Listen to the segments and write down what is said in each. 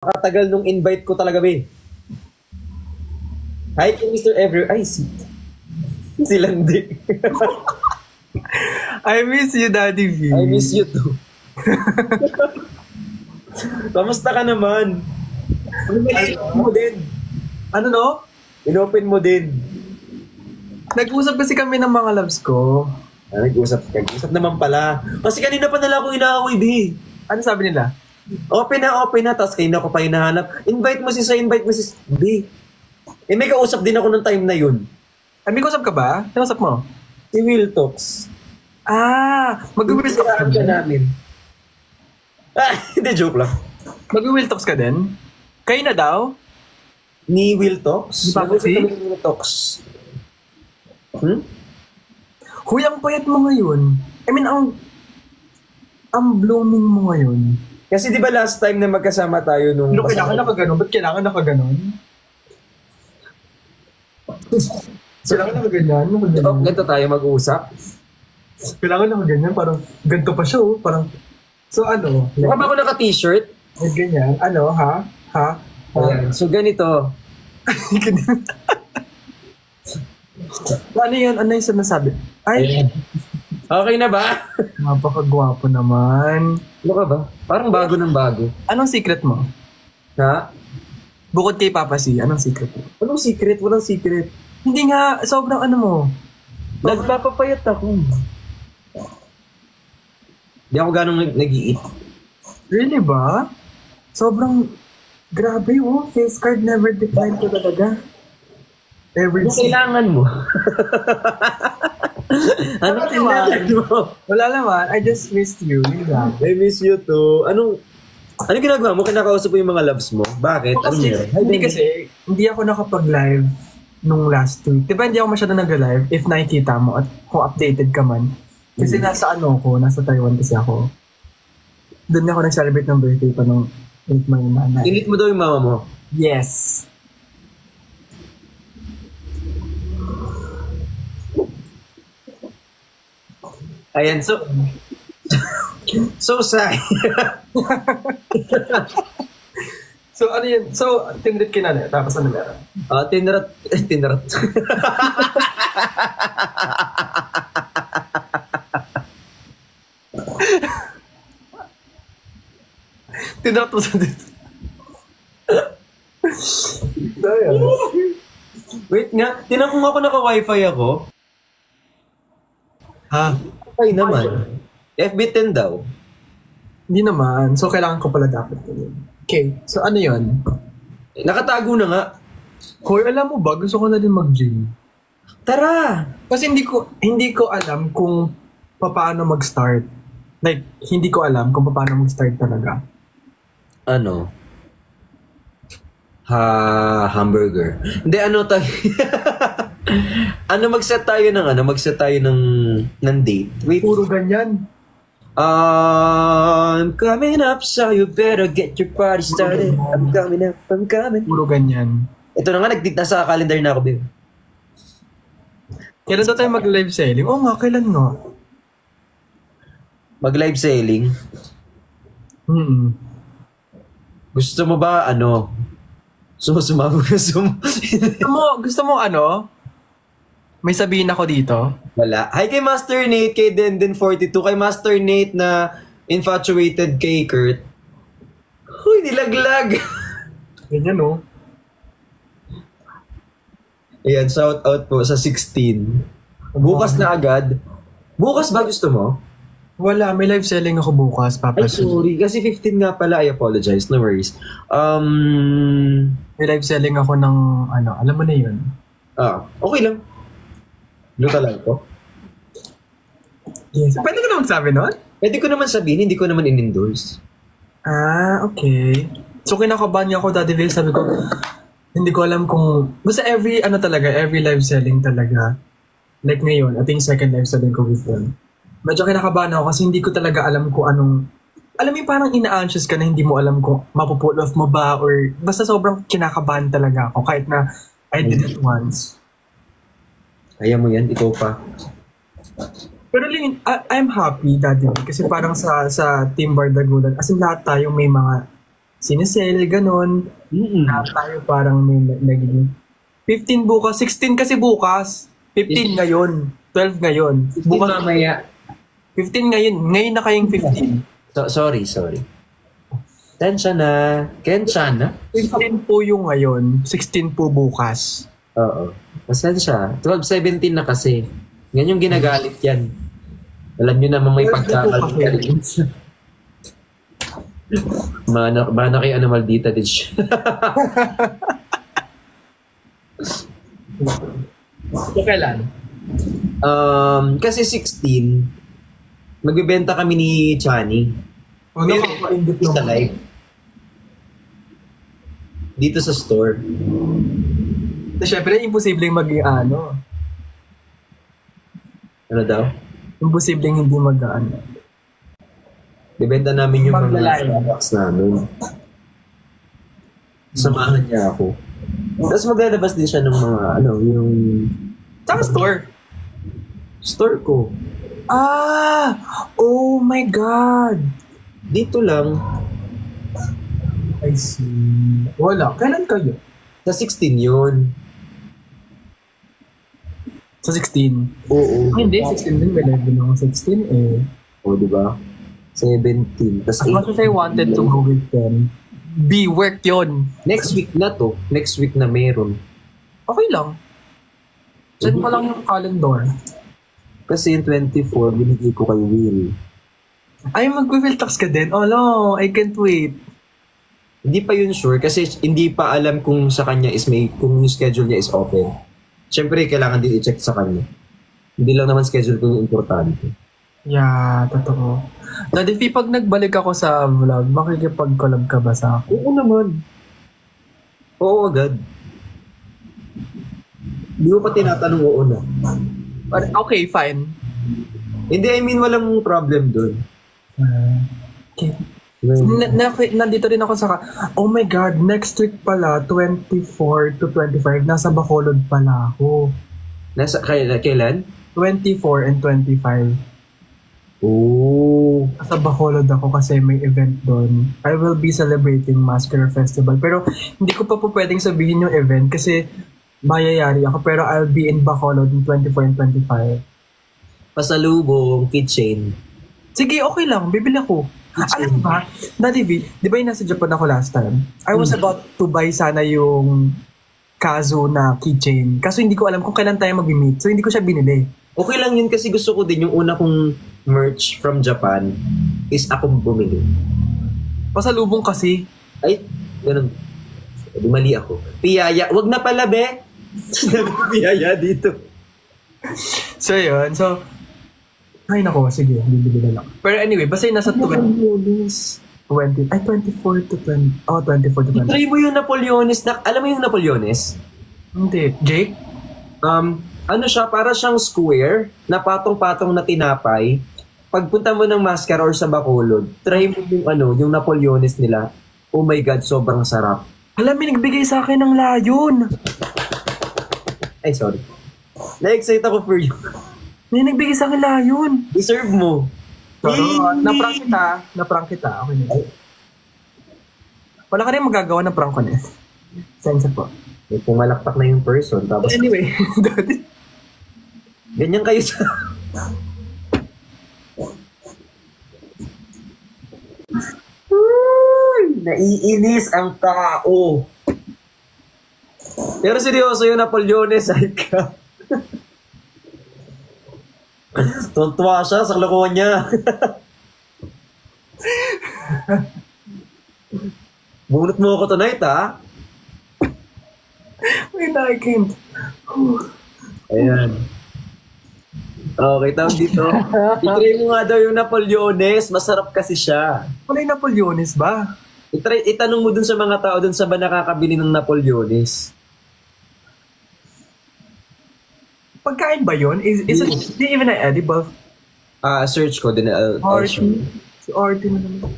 Katagal nung invite ko talaga, be. Hi, Mr. Every... Ay, si Landi. I miss you, Daddy V. I miss you too. Kamusta ka naman? Inopen mo din. Ano no? Inopen mo din. Nag-usap kasi kami ng mga loves ko. Nag-usap naman pala. Kasi kanina pa nila ako inaaway, be. Ano sabi nila? Open na, tapos kayo na ko pa hinahanap. Invite mo si B. Eh, may kausap din ako ng time na yun. Ay, may kausap ka ba? Kausap mo? Si Will Talks. Mag-will talks ka din? namin. Hindi, joke lang. Mag-will talks ka din? Kayo na daw? Ni Will Talks? Ni Papa C? Ni Will Talks. Huy, ang payat mo ngayon. I mean, ang blooming mo ngayon. Kasi di ba last time na magkasama tayo nung... Ano, kailangan nakaganon? Ba't kailangan nakaganon? Kailangan nakaganyan? Ganito tayo mag-uusap. Kailangan nakaganyan? Parang ganito pa siya, oh. Parang... So ano? Mukha ba ako naka-t-shirt? May ganyan? Ano, ha? Ayan. So ganito. Ano yun? Ano yung sinasabi? Ay! Okay na ba? Napakagwapo naman. Ano ka ba? Parang bago ng bago. Anong secret mo? Ha? Bukod kay Papa C, anong secret mo? Anong secret? Walang secret. Hindi nga, sobrang ano mo. Nagpapapayat ako. Hindi ako ganong nag-i-eat. Really ba? Sobrang grabe, oh. Face card never declined ko talaga. Ever Ano kailangan mo? Ano kailangan mo? Wala naman. I just missed you. I miss you too. Anong ginagawa mo? Kinakausap mo yung mga loves mo? Bakit? Hindi kasi, hindi ako nakapag-live nung last week. Diba hindi ako masyado nag-live if nakikita mo at kung updated ka man. Kasi nasa Taiwan kasi ako. Doon ako nag-celebrate ng birthday ko nung with my nanay. Init mo daw yung mama mo? Yes. Ayan, so say. So ano yun? So, tinrit kinala. Tapos ano meron? Tinrat. Tinrat mo sa dito. Wait nga, tinan ko nga ako naka-wifi ako. Ha? Okay naman. FB10 daw. Hindi naman. So, kailangan ko pala dapat yun. Okay. So, ano yun? Nakatago na nga. Hoy, alam mo ba? Gusto ko na din mag-gym. Tara! Kasi hindi ko alam kung paano mag-start. Like, hindi ko alam kung paano mag-start talaga. Ano? Hamburger. Hindi, tayo? Magset tayo ng date. Wait. Puro ganyan. I'm coming up, so you better get your party started. I'm coming up, I'm coming. Puro ganyan. Ito na nga, nasa calendar na ako, babe. Kailan daw tayo mag-live selling? Oo nga, kailan nga? Mag-live selling? Gusto mo ba, sumabog na Gusto mo may sabihin ako dito? Wala. Hi kay Master Nate, kay Denden42, kay Master Nate na infatuated kay Kurt. Huy, nilaglag. Ganyan, no? Ayan, shout out po sa 16. Bukas na agad. Bukas ba gusto mo? Wala, may live selling ako bukas, Papa. Ay, sorry. Kasi 15 nga pala. I apologize. No worries. May live selling ako ng, alam mo na yun. Okay lang. Luta lang po. Yes. Pwede ko na magsabi nun? Pwede ko naman sabihin, hindi ko naman in-endorse. Okay. So, kinakabahan niya ako, Daddy Will. Sabi ko, hindi ko alam kung... Basta every live selling talaga. Like ngayon, I think second live selling ko with them. Medyo kinakabahan ako kasi hindi ko talaga alam kung anong... Alam mo yung parang ina-anxious ka na hindi mo alam kung mapupull off mo ba or... Basta sobrang kinakabahan talaga ako kahit na I did it once. Kaya mo yan, ikaw pa. Pero I'm happy, Daddy, kasi parang sa Team Bardagulan, as in lahat tayo may mga sinisell, ganun. Na tayo parang may nagiging 15 bukas, 16 kasi bukas. 15 ngayon, 12 ngayon. Bukas mamaya. 15 ngayon, ngayon na kayong 15. Sorry. Kensya na. 15 po yung ngayon, 16 po bukas. Oo. Pasensya. 12-17 na kasi. Yan yung ginagalit yan. Alam nyo naman may pagkakalit. Mana kay ano maldita din siya. So, kailan? Kasi 16, magbibenta kami ni Chani. Sa live. Dito sa store. Siyempre, imposibleng maging ano. Ano daw? Imposibleng hindi mag-ano. Bibenta namin yung Mag-live. mga products namin. Samahan niya ako. Tapos maglalabas din siya ng mga, yung... Saan store? Store ko. Ah! Oh my God! Dito lang. I see. Wala. Kailan kayo? Sa 16 yun. Sa 16? Oo. Hindi, 16 din. May live din ako 16 eh. Oo, diba? 17. As much as I wanted to go with them, work yun. Next week na to. Next week na meron. Okay lang. Send mo lang yung calendar. Kasi yung 24, binigay ko kay Will. Ay, mag-will tax ka din? Oh no, I can't wait. Hindi pa yun sure kasi hindi pa alam kung sa kanya kung yung schedule niya is open. Siyempre, kailangan din i-check sa kanya. Hindi lang naman schedule ko yung importante. Yeah, totoo. Daddy, pag nagbalik ako sa vlog, makikipag-collab ka ba sa akin? Oo naman. Oo agad. Hindi mo pa tinatanong oo na. Okay, fine. Hindi, I mean, walang problem dun. Okay. Nandito rin ako sa... Oh my God, next week pala, 24 to 25, nasa Bacolod pala ako. Kailan? 24 and 25. Oh. Nasa Bacolod ako kasi may event doon. I will be celebrating Mascara Festival. Pero hindi ko pa po pwedeng sabihin yung event kasi mayayari ako. Pero I'll be in Bacolod in 24 and 25. Pasalubong, keychain. Sige, okay lang. Bibili ako. Alam ba, Daddy V, di ba yung nasa Japan ako last time? I was about to buy sana yung Kazu na keychain. Kaso hindi ko alam kung kailan tayo mag-meet. So hindi ko siya binili. Okay lang yun kasi gusto ko din yung una kong merch from Japan is akong bumili. Pasalubong kasi. Ay, ganun. Di mali ako. Piyaya. Wag na pala, be. Piyaya dito. So yun. So, ay nako, sige. Bibili na lang. Pero anyway, basta yung nasa 20. Ay, 24 to 20. Oh, 24 to 20. Try mo yung Napoleones. Alam mo yung Napoleones? Hindi. Jake? Ano siya, para siyang square na patong-patong na tinapay. Pagpunta mo ng Mascara or sa Bacolod, try mo yung Napoleones nila. Oh my God, sobrang sarap. Alam, may nagbigay sa akin ng layon. Ay, sorry. Na-excite ako for you. May nagbigay sa akin layon. Deserve mo. Na-prank kita. Okay na. Wala ka rin magagawa ng prank ko na. Sense po. May pumalakpak na yung person. Tapos, anyway, ganyan kayo sa... Naiinis ang tao. Pero seryoso yung Napoleones, ay ka. Tuntua siya sa kalokohan niya. Bunot mo ako tonight, ha? Wait, I can't. Ayan. Okay, tawag dito. I-try mo nga daw yung Napoleones. Masarap kasi siya. Wala yung Napoleones ba? Itanong mo dun sa mga tao dun sa ba nakakabili ng Napoleones. Pagkain ba yun? Is it even an edible? Search ko din. Si Artie na naman.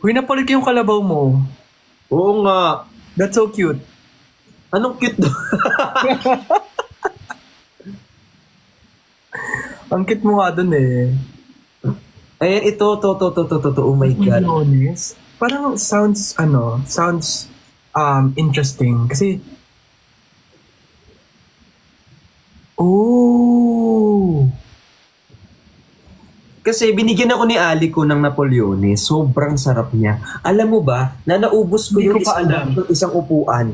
Uy, napalit yung kalabaw mo. Oo nga. That's so cute. Anong cute doon? Ang cute mo nga dun eh. Ayan, ito. Oh my God. Napoleones? Parang sounds interesting. Kasi, oh, Kasi binigyan ako ni Ali ko ng Napoleones. Sobrang sarap niya. Alam mo ba, na naubos ko Hindi yung ko pa alam. isang upuan.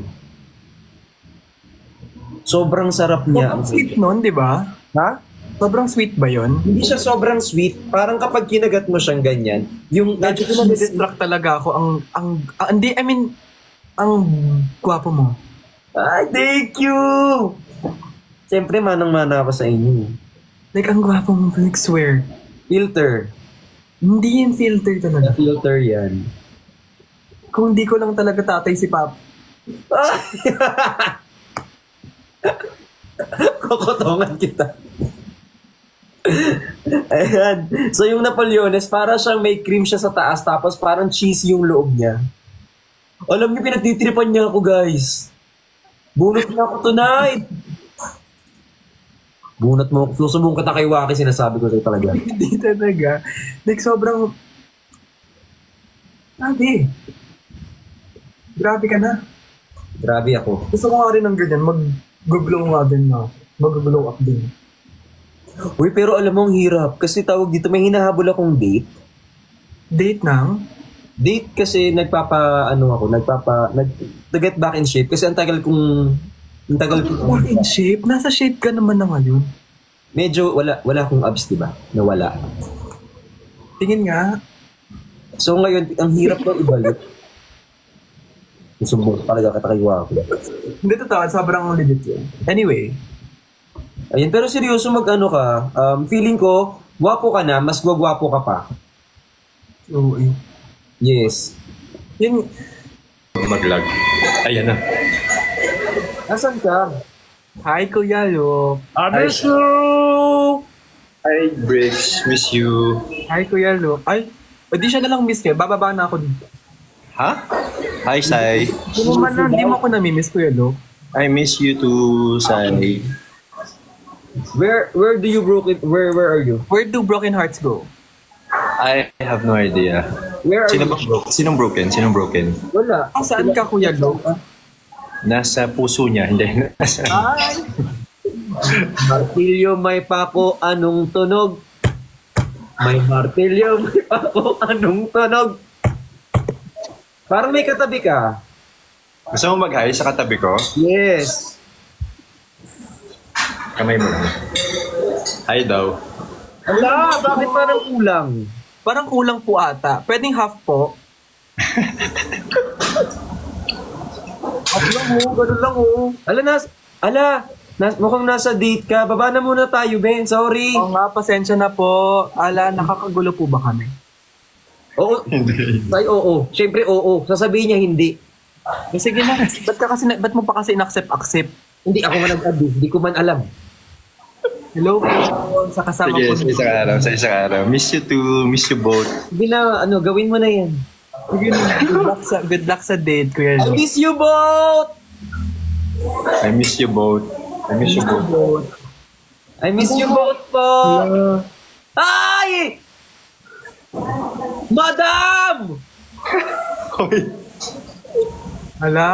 Sobrang sarap niya. sobrang sweet nun, di ba? Ha? Sobrang sweet ba yun? Hindi siya sobrang sweet. Parang kapag kinagat mo siyang ganyan, yung Medyo na-distract talaga ako. Hindi, I mean, ang gwapo mo. Ay, thank you! Siyempre, manang-mana ako sa inyo. Like, ang gwapo mo, like, swear. Filter. Hindi yung filter talaga. Filter yan. Kung hindi ko lang talaga tatay si Pap. Kokotongan kita. Ayan. So yung Napoleones, para siyang may cream siya sa taas, tapos parang cheese yung loob niya. Alam niyo, pinagtitripan niya ako, guys. Bunot niya ako tonight. Bunot mo. Susubong kita kay Waki, sinasabi ko sa'yo talaga. Hindi talaga. Like, sobrang... Grabe ka na. Grabe ako. Gusto ko nga rin ng ganyan. Mag-glow nga din na. Mag-glow up din. Uy, pero alam mo, ang hirap. Kasi tawag dito, may hinahabol akong date. Date ng? Date kasi nag-get back in shape. Kasi ang tagal kong Back in shape? Nasa shape ka naman na ngayon. medyo wala akong abs, diba? Nawala. Tingin nga. So ngayon, ang hirap ko ibalik. Sumbong talaga kita kay Waki. Hindi totoo. Sobrang legit yun. Anyway. Ayun, pero seryoso mag-ano ka, feeling ko, gwapo ka na, mas gwagwapo ka pa. Oo eh. Yes. Yun, Mag-lag. Ayan na. Nasaan ka? hi Kuya Lo. I miss you! Hi, Briggs. Miss you. Hi Kuya Lo. Ay, di siya nalang miss niya. Bababa na ako dito. Ha? Hi, Sai. Hindi mo ako namimiss Kuya Lo. I miss you too, Sai. Where do you broke it? Where are you? Where do broken hearts go? I have no idea. Where are Sino you? ba broken? Sinong broken? Sinong broken? Wala. Saan ka Kuya Lo? Nasa puso niya, hindi. Ay! Martilyo may pako, anong tunog? May martilyo, may pako, anong tunog? Parang may katabi ka. Gusto mo mag-hi sa katabi ko? Yes. Kamay mo lang. Hi daw. Ala, bakit parang kulang? Parang kulang po ata. Pwedeng half po. Ganun lang oh. Mukhang nasa date ka. Baba na muna tayo, Ben. Sorry. Oo nga, pasensya na po. Nakakagulo po ba kami? Oo. Hindi. Ay, oo. Siyempre, oo. Sasabihin niya hindi. Sige na. Ba't mo pa kasi in-accept? Hindi ako man nag-adi. Hindi ko man alam. Hello po. Sa kasama Sige, ko. sa isang araw. Miss you too. Miss you both. Hindi na, gawin mo na yan. Sige na. Good luck sa date, Kuya I Lo. miss you both! I miss you both. I miss you both. I miss you both po! Ay! Madam! Hala.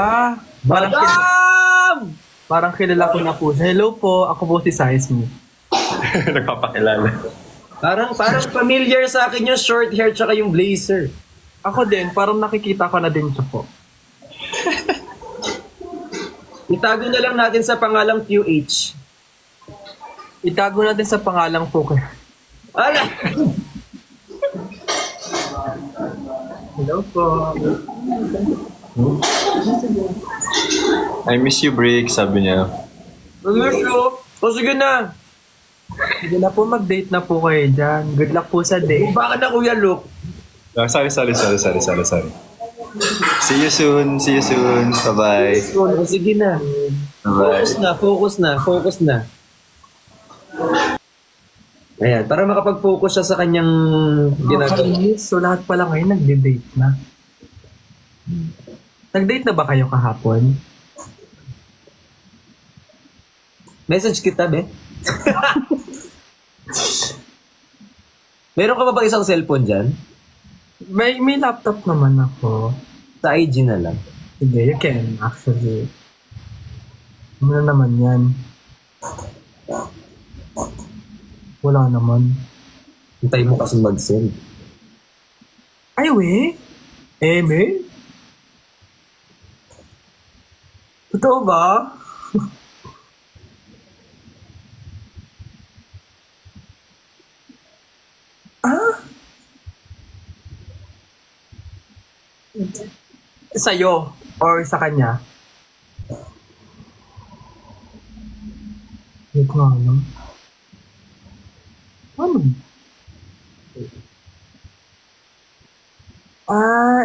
Madam! Parang kilala ko na po. Hello po. Ako po si Saismi. Nagpapakilala. Parang familiar sa akin yung short hair tsaka yung blazer. Ako din. Parang nakikita ko na din siya po. Itago na lang natin sa pangalang QH. Itago natin sa pangalang Poker. Ala! Hello po. I miss you, Briggs, sabi niya. I miss you. O sige na. Sige na po, mag-date na po kayo dyan. Good luck po sa date. Baka na Kuya Luke. Sorry. See you soon. Bye-bye. O sige na. Bye-bye. Focus na. Ayan, para makapag-focus siya sa kanyang ginagawa. So lahat pala ngayon nag-date na. Nag-date na ba kayo kahapon? Message kita, be. Meron ka ba ba isang cellphone dyan? May laptop naman ako. Sa IG na lang. Hindi, you can actually. Ano naman yan? Wala naman. Hintay mo kasi mag-send. Ay, we? Eme? Totoo ba? Ah? Sa'yo or sa kanya? Hindi ko alam. Ano?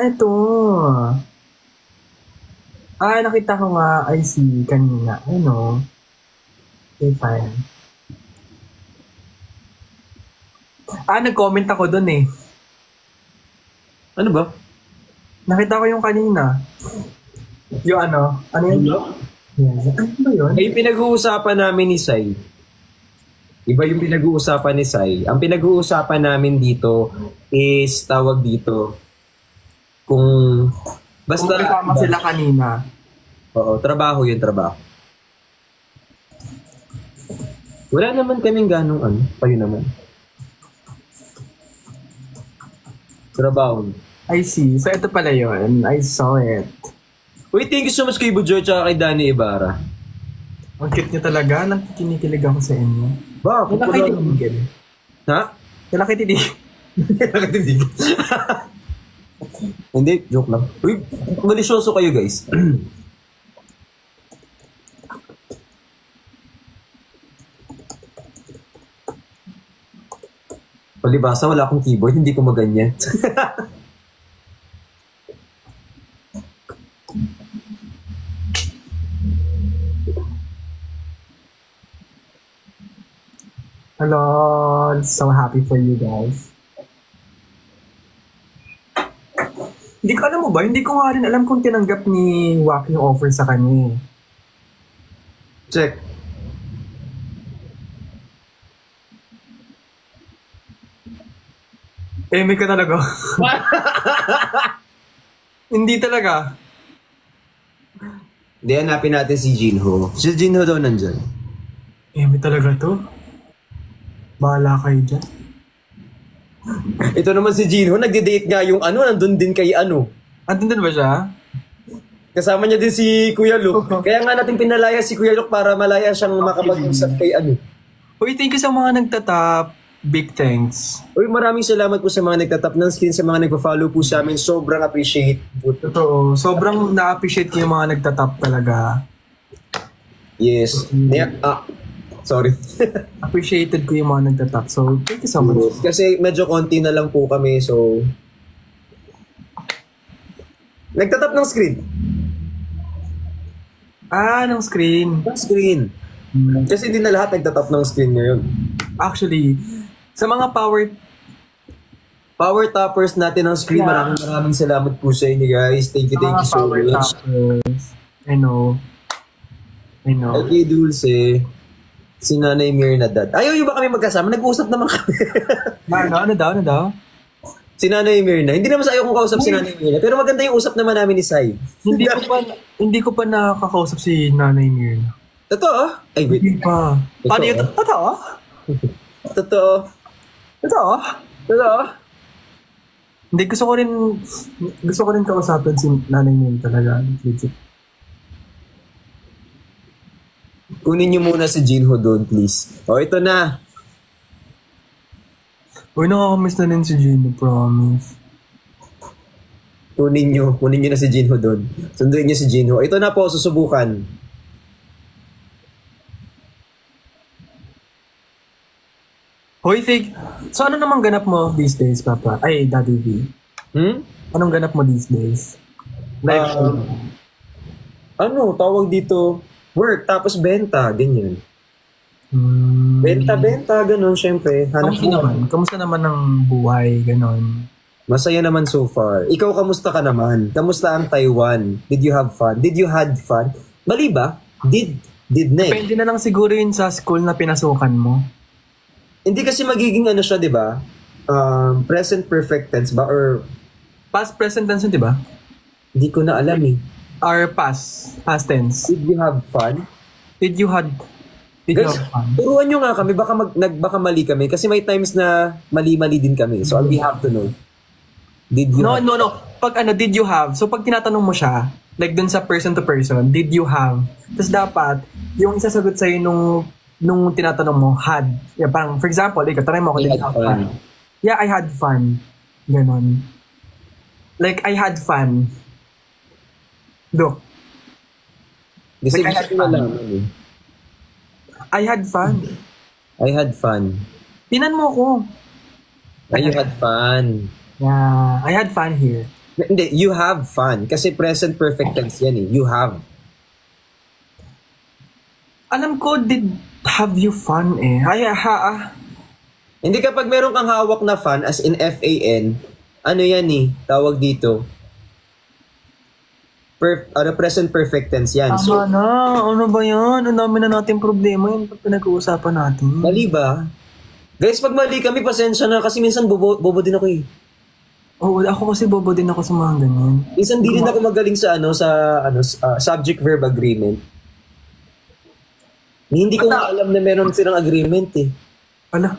Ito. Nakita ko nga, I see, kanina. Ano? Okay, fine. Nag-comment ako dun eh. Ano ba? Nakita ko yung kanina. Yung ano? Ano yun? Yes. Ano ba yun? Ay, pinag-uusapan namin ni Sai. Iba yung pinag-uusapan ni Sai. Ang pinag-uusapan namin dito is tawag dito kung basta Kung kasama sila kanina. Oo, trabaho yun, trabaho. Wala naman kaming ganong ano, kayo naman. Trabaho. I see. So, ito pala yun. I saw it. Wait, thank you so much kay Bujo at kay Danny Ibarra. Ang cute niya talaga. Kinikilig ako sa inyo. Bakit? Wala kayo tinigil. Ha? Wala kayo tinigil. Nakatidig. Hindi, joke lang. Uy, malisyoso kayo guys. Palibasa, wala akong keyboard, hindi ko maganyan. Hello. So happy for you guys. Hindi ko alam mo ba? Hindi ko nga rin alam kung tinanggap ni Wacky yung offer sa kanya. Check. May ka talaga. Hindi talaga. Hindi, hanapin natin si Jinho. Si Jinho daw nandyan. May talaga to. Bahala kayo dyan. Ito naman si Jinho, nagde-date nga yung ano, nandun din kay ano. Andun din ba siya? Kasama niya din si Kuya Luke. Kaya nga natin pinalaya si Kuya Luke para malaya siyang makapag-usap kay ano. Uy, thank you sa mga nagtatap. Big thanks. Uy, maraming salamat po sa mga nagtatap ng screen, sa mga nagpa-follow po sa amin. Sobrang appreciate po. Totoo. Sobrang na-appreciate ko yung mga nagtatap talaga. Yes. Sorry. Appreciated ko yung mga nagtatap. So, thank you so much. Kasi medyo konti na lang po kami, so... Nagtatap ng screen. Ng screen. Ng screen. Kasi hindi na lahat nagtatap ng screen ngayon. Actually, sa mga Power toppers natin ng screen, maraming salamat po sa inyo guys. Thank you so much. Toppers. I know. Okay, Dulce. Si Nanay Mirna dad. Ayaw yung ba kami magkasama? Nag-uusap naman kami. Ano daw? Si Nanay Mirna. Hindi naman sa ayaw kong kausap si Nanay Mirna. Pero maganda yung usap naman namin ni Sai. Hindi ko pa nakakausap si Nanay Mirna. Totoo? Ay, wait. Hindi pa. Paano yun? Totoo? Totoo? Hindi, gusto ko rin kausapin si Nanay Mirna talaga. Legit. Kunin niyo muna si Jinho doon, please. O, ito na. Uy, nakakamiss na rin si Gino, promise. Kunin niyo na si Jinho doon. Sunduin niyo si Jinho. Ito na po, susubukan. Hoy, Fig. So, ano namang ganap mo these days, Papa? Ay, Daddy V. Anong ganap mo these days? Tawag dito, work, tapos benta, ganyan. Benta, ganun, syempre. Kamusta naman ang buhay, ganun? Masaya naman so far. Ikaw, kamusta ka naman? Kamusta ang Taiwan? Did you have fun? Did you had fun? Mali ba? Did na Depende na lang siguro yun sa school na pinasukan mo. Hindi kasi magiging ano siya, di ba? Present perfect tense ba? Or Past, present tense, di ba? Hindi ko na alam eh. Or past tense. Did you have fun? Did you have Guys, fun? turuan nyo nga kami, baka mali kami. Kasi may times na mali-mali din kami. So, we have to know. Did you have... No. Pag did you have? So, pag tinatanong mo siya, like dun sa person to person, did you have? Tapos dapat, yung isasagot sa'yo nung tinatanong mo, had. Yeah, parang, for example, ikaw, try mo ako, did you have fun? Yeah, I had fun. Ganon. Like, I had fun. Look. Kasi Like, gusto ko nalaman eh. I had fun. I had fun. Tinan mo ko. You had fun. Yeah, I had fun here. Hindi, you have fun. Kasi present perfect tense yan eh. You have. Alam ko, did have you fun eh. Hindi kapag meron kang hawak na fun, as in F-A-N, ano yan eh, tawag dito. Present perfect tense yan. So, na, ano ba yan? Ang dami na natin problema yun pag pinag-uusapan natin. mali ba? Guys, pag mali kami, pasensya na kasi minsan bobo din ako eh. Oo, ako kasi bobo din ako sa mga ganyan. Minsan di rin ako magaling sa subject-verb agreement. Hindi ko nga alam na meron silang agreement eh. Ala.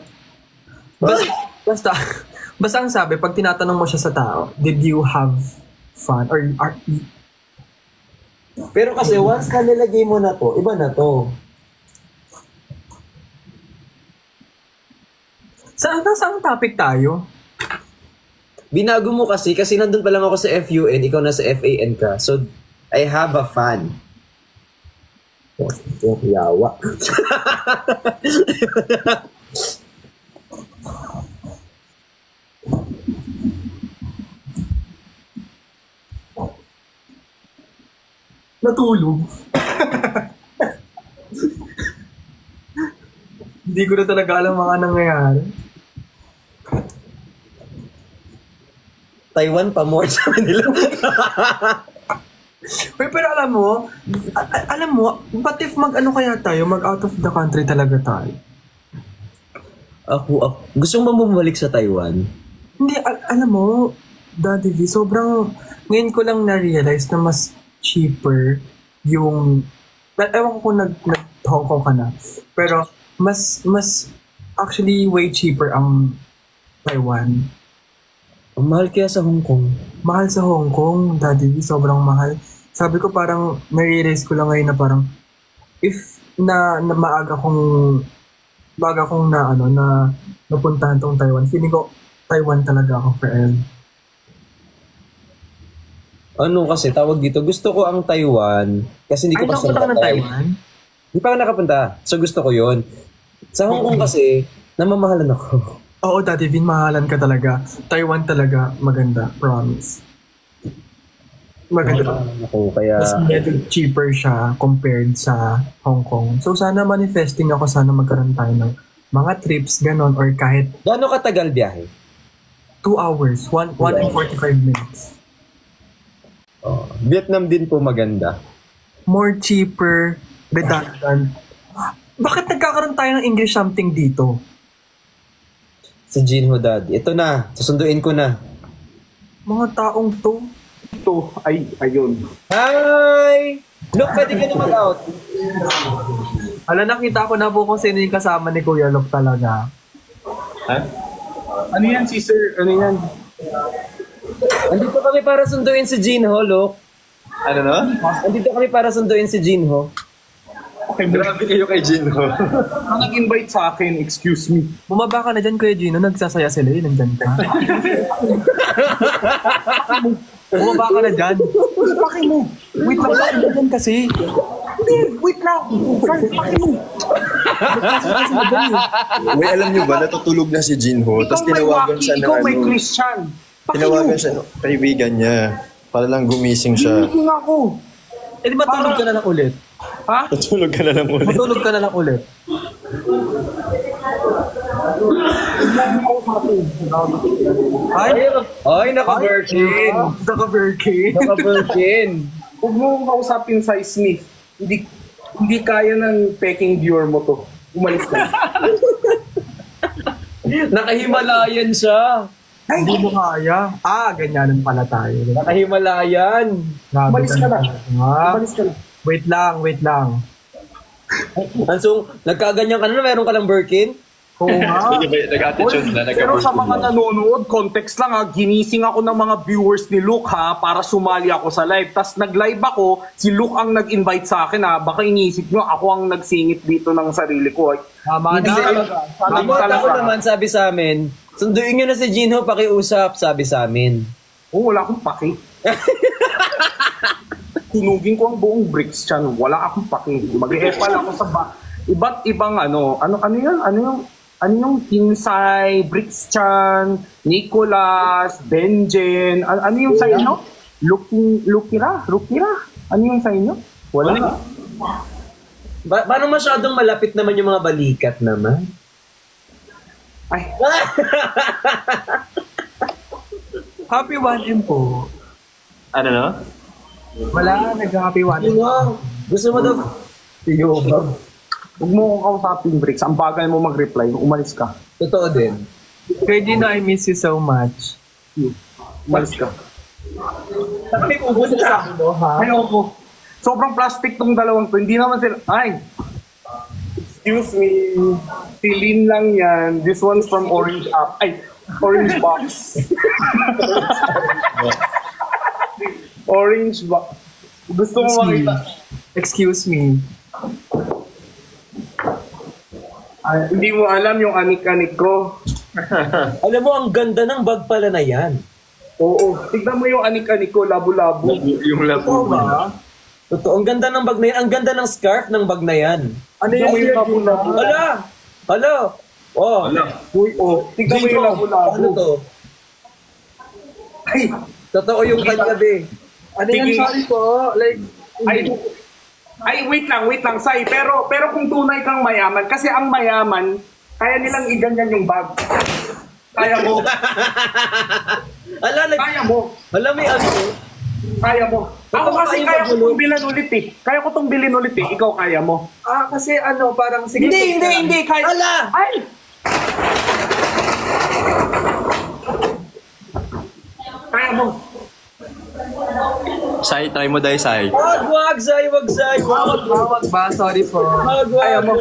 Basta ang sabi, pag tinatanong mo siya sa tao, did you have fun? Or Pero kasi once na nilagay mo na to, iba na to. Saan topic tayo? Binago mo kasi nandun pa lang ako sa FUN, ikaw na sa FAN ka. So, I have a fan. Oh, yawa. Natulog. Hindi ko na talaga alam mga nangyayari. Taiwan pa more sa Manila. Pero alam mo, what if kaya tayo, mag out of the country talaga tayo? Ako, gusto mo bumalik sa Taiwan? Hindi, alam mo, Daddy V, ngayon ko lang na-realize na mas cheaper yung, ewan ko kung nag-Hong Kong ka na, pero mas actually way cheaper ang Taiwan. Ang mahal kaya sa Hong Kong? Mahal sa Hong Kong, Daddy V, sobrang mahal. Sabi ko parang, na-realize ko lang ngayon na parang, if na maaga kong napuntahan tong Taiwan, feeling ko, Taiwan talaga ako forever. Ano kasi, tawag dito, gusto ko ang Taiwan, kasi hindi ko pa nakapunta ka ng Taiwan? Hindi pa ako nakapunta, so gusto ko yun. Sa Hong Kong kasi, namamahalan ako. Oo, Daddy Vin, mahalan ka talaga. Taiwan talaga, maganda, promise. Maganda. Ako, kaya... Mas medyo cheaper siya compared sa Hong Kong. So sana manifesting ako, sana magkaroon tayo ng mga trips, ganon, or kahit... Gaano katagal biyahe? 2 hours, 1 and 45 minutes. Vietnam din po maganda. More cheaper, redundant. Bakit nagkakaroon tayo ng English something dito? Sa Jinho Dad. Ito na, susunduin ko na. Mga taong to. Ito, ayun. Hi! Look, pwede ka na mag-out. Nakita ko na po kung sino yung kasama ni Kuya Look talaga. Ha? Ano yan, si Sir? Ano yan? Andito kami para sunduin si Jinho, look. Ano no? Andito kami para sunduin si Jinho. Okay, Grabe kayo kay Jinho. ang nag-invite sa akin, excuse me. Bumaba ka na dyan, Kuya Gino. Nagsasaya sila yun. Nandyan ka. Bumaba ka na dyan. Paki mo. Wait lang. Bakit na dyan kasi? Hindi, wait lang. Frank, paki mo. Uy, alam nyo ba, natutulog na si Jinho. Tapos tinawagan siya ikaw may Christian. Tinawagan siya ng kaibigan niya. Para lang gumising siya. Ginising ako. Eh di matulog ka na lang ulit. Ha? Natulog ka na lang ulit. Matulog ka na lang ulit. Ay, naka-virgin. Naka-virgin. Naka-virgin. Huwag mo akong kausapin sa Smith. Hindi kaya ng peking viewer mo to. Umalis ka. Naka-Himalayan siya. Hindi mo kaya. Ganyanan pala tayo. Nakahimalayan. Grabe Umalis ka na. Ah, Umalis ka na. wait lang. So, nagkaganyan ka na, meron ka ng Birkin? Oo nga. Nag-attitude na, Pero sa nag-abort mga na. nanonood, context lang ha, ginising ako ng mga viewers ni Luke ha, para sumali ako sa live. Tapos nag-live ako, si Luke ang nag-invite sa akin ha. Baka iniisip nyo, ako ang nagsingit dito ng sarili ko. Tama Hindi na. talaga. Sabi Ang talaga. ko naman, sabi sa amin, sunduin nyo na si Jinho, pakiusap, sabi sa amin. Wala akong paki. Tunugin ko ang buong bricks chan. Wala akong paki. Mag-e-epal ako sa iba't ibang ano yung Kinsay, Bricks Chan, Nicholas, Benjen, ano yung sa inyo? Lukira? Ano yung sa inyo? Wala. Paano masyadong malapit naman yung mga balikat naman? Ay, Happy 1M po. Ano no? Wala, nag-happy 1M. Gusto mo daw? Tiyo ba? huwag mo akong kausapin, Bricks. Ang bagal mo mag-reply. Umalis ka. Totoo din. Kaya Gino, I miss you so much. Umalis ka. Sabi ko, gusto sa akin, no, ha? Ayoko. Sobrang plastic tong dalawang to. Hindi naman sila... Ay! Excuse me. Silin lang yan. This one's from Orange App. Ay, Orange Box. Orange Box. Gusto mo makita? Excuse me. Ay, hindi mo alam yung anik-anik ko. Alam mo, ang ganda ng bag pala na yan. Oo. Tignan mo yung anik-anik ko. Labo-labo. Yung labo ba? Totoo, ang ganda ng bag na yan. Ang ganda ng scarf ng bag na yan. Ano Tignan mo yung yung labo-labo. Hala! Oh. Uy, oh. Tignan mo yung labo-labo. Ano to? Ay! Totoo yung kanya, be. Ano yan? Sige. Sorry po. Like, Ay, wait lang, Sai. Pero kung tunay kang mayaman, kasi ang mayaman, kaya nilang iganyan yung bag. Kaya mo. Kaya mo. Hala, may ano. Kaya mo. Ako kasi kaya ko itong bilhin ulit eh. Kaya ko itong bilhin ulit eh. Ikaw kaya mo. kasi ano, parang sige. Hindi. Kaya. Hala! Ay! Kaya mo. Sai, try mo dahil Sai. Wag, Zay. Bawag ba? Sorry po. Kaya mo.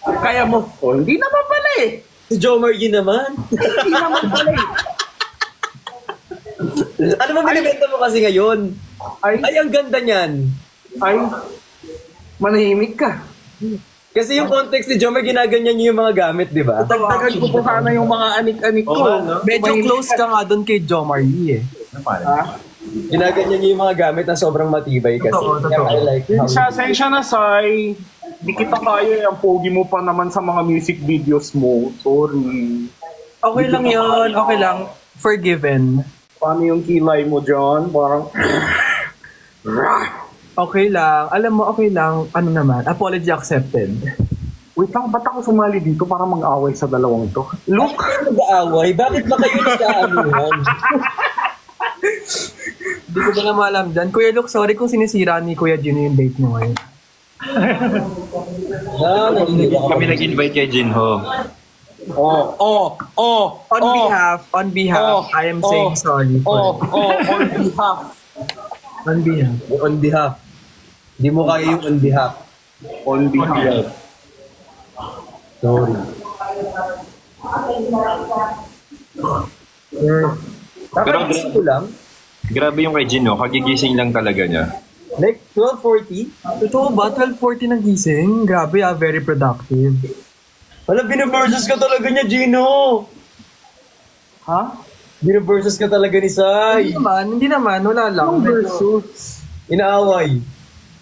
Kaya mo. Oh, hindi naman pala eh. Si Jomar yun naman. Hindi naman pala eh. Ano ba binibenta mo kasi ngayon? Ay, Ay, ang ganda niyan. ay. Manahimik ka. Kasi yung context ni Jomar, ginaganyan niyo yung mga gamit, di ba? Dagdagan ko po sana yung mga anik-anik ko. Medyo close ka nga doon kay Jo Marie eh. Ha? Ginaganyan niyo yung mga gamit na sobrang matibay kasi. Totoo. Kaya I like how... Sensya na, Sai. Di kita kaya. Ang pogi mo pa naman sa mga music videos mo. Sorry. Okay lang yun. Okay lang. Forgiven. Paano yung kilay mo, John? Parang... Okay lang. Alam mo, okay lang. Ano naman? Apology accepted. Wait lang, ba't ako sumali dito para mag-away sa dalawang to? Look! Bakit nag-aaway? Bakit ba kayo nag-aamuhan? Hindi ko ba naman alam dyan. Kuya Luke, sorry kung sinisira ni Kuya Gino yung date mo ngayon. Naniniwa ka Kami ba? nag-invite kay Jinho. On behalf, I am saying sorry for on behalf. on behalf. On behalf. Hindi mo kaya yung on behalf. On behalf. Sorry. Kakagising ko lang. Grabe yung kay Jinho, kagigising lang talaga niya. Like 12:40. Totoo ba? 12:40 ng gising? Grabe very productive. Wala, binaversus ka talaga niya, Gino. Ha? Binaversus ka talaga ni Sai. Hindi naman. Wala lang. Versus. Inaaway.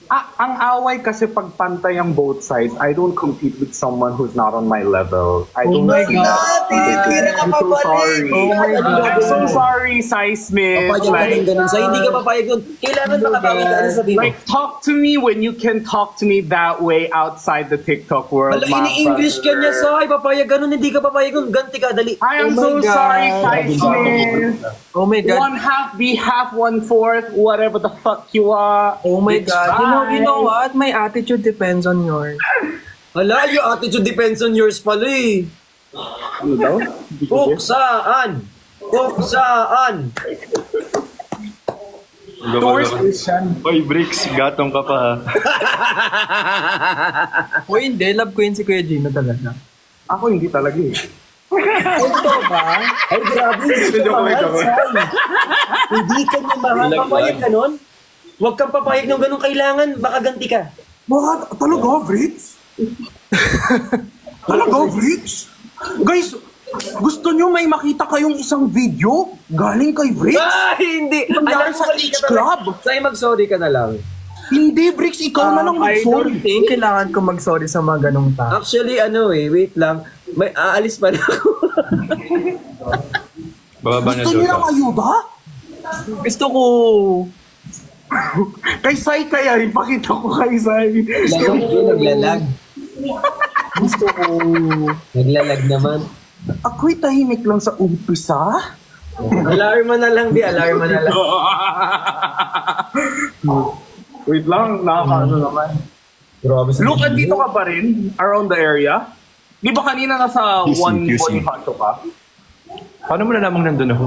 Ang away kasi pag pantay ang both sides, I don't compete with someone who's not on my level. I don't my see God. that. Tinitira ka I'm pa so pala. sorry. Oh my God. I'm so sorry, Sai Smith. Papayag ka ng ganun. Sai, hindi ka papayag nun. Kailangan makabawi ka na sabihin mo. Like, talk to me when you can talk to me that way outside the TikTok world. Wala, my ini-English ka niya, Sai. Papayag ganun, hindi ka papayag nun. Ganti ka, dali. I am Oh my so God. sorry, Sai Smith. Oh my God. One half, be half, 1/4, whatever the fuck you are. Oh my It's God. fine. You know what? My attitude depends on yours. Hala, your attitude depends on yours pala eh. Ano daw? Hook, saan? Kung saan? Tourist Christian. Oy, Bricks, gatong ka pa ha. O hindi, love ko yun si Kuya Gino talaga. Ako hindi talaga eh. Ito ba? Ay, grabe. Hindi ka mahal, Sai. Hindi ka niya mahal. Papayag ka nun? Huwag kang papayag ng ganun kailangan. Baka ganti ka. What? Talaga, Brits? Talaga, Brits? Guys, gusto nyo may makita kayong isang video galing kay Bricks? Ay, hindi. Nangyari sa H Club. Sai, mag-sorry ka na lang. Hindi, Bricks, ikaw na lang I don't mag-sorry. think kailangan ko mag-sorry sa mga ganong tao. Actually, wait lang. May aalis pa na ako. Bababa na Gusto nyo ng ayuda? Gusto ko... Kay Sai kaya, ipakita ko kay Sai. Naglalag. Gusto ko. Naglalag naman. Ako'y tahimik lang sa umpisa. Alarma na lang, di. Alarma na lang. Wait lang, nakakaano naman. Grabe sa Look, andito ka ba rin? Around the area? Di ba kanina nasa QC. 1 Bonifacio ka? Paano mo nalamang nandun ako?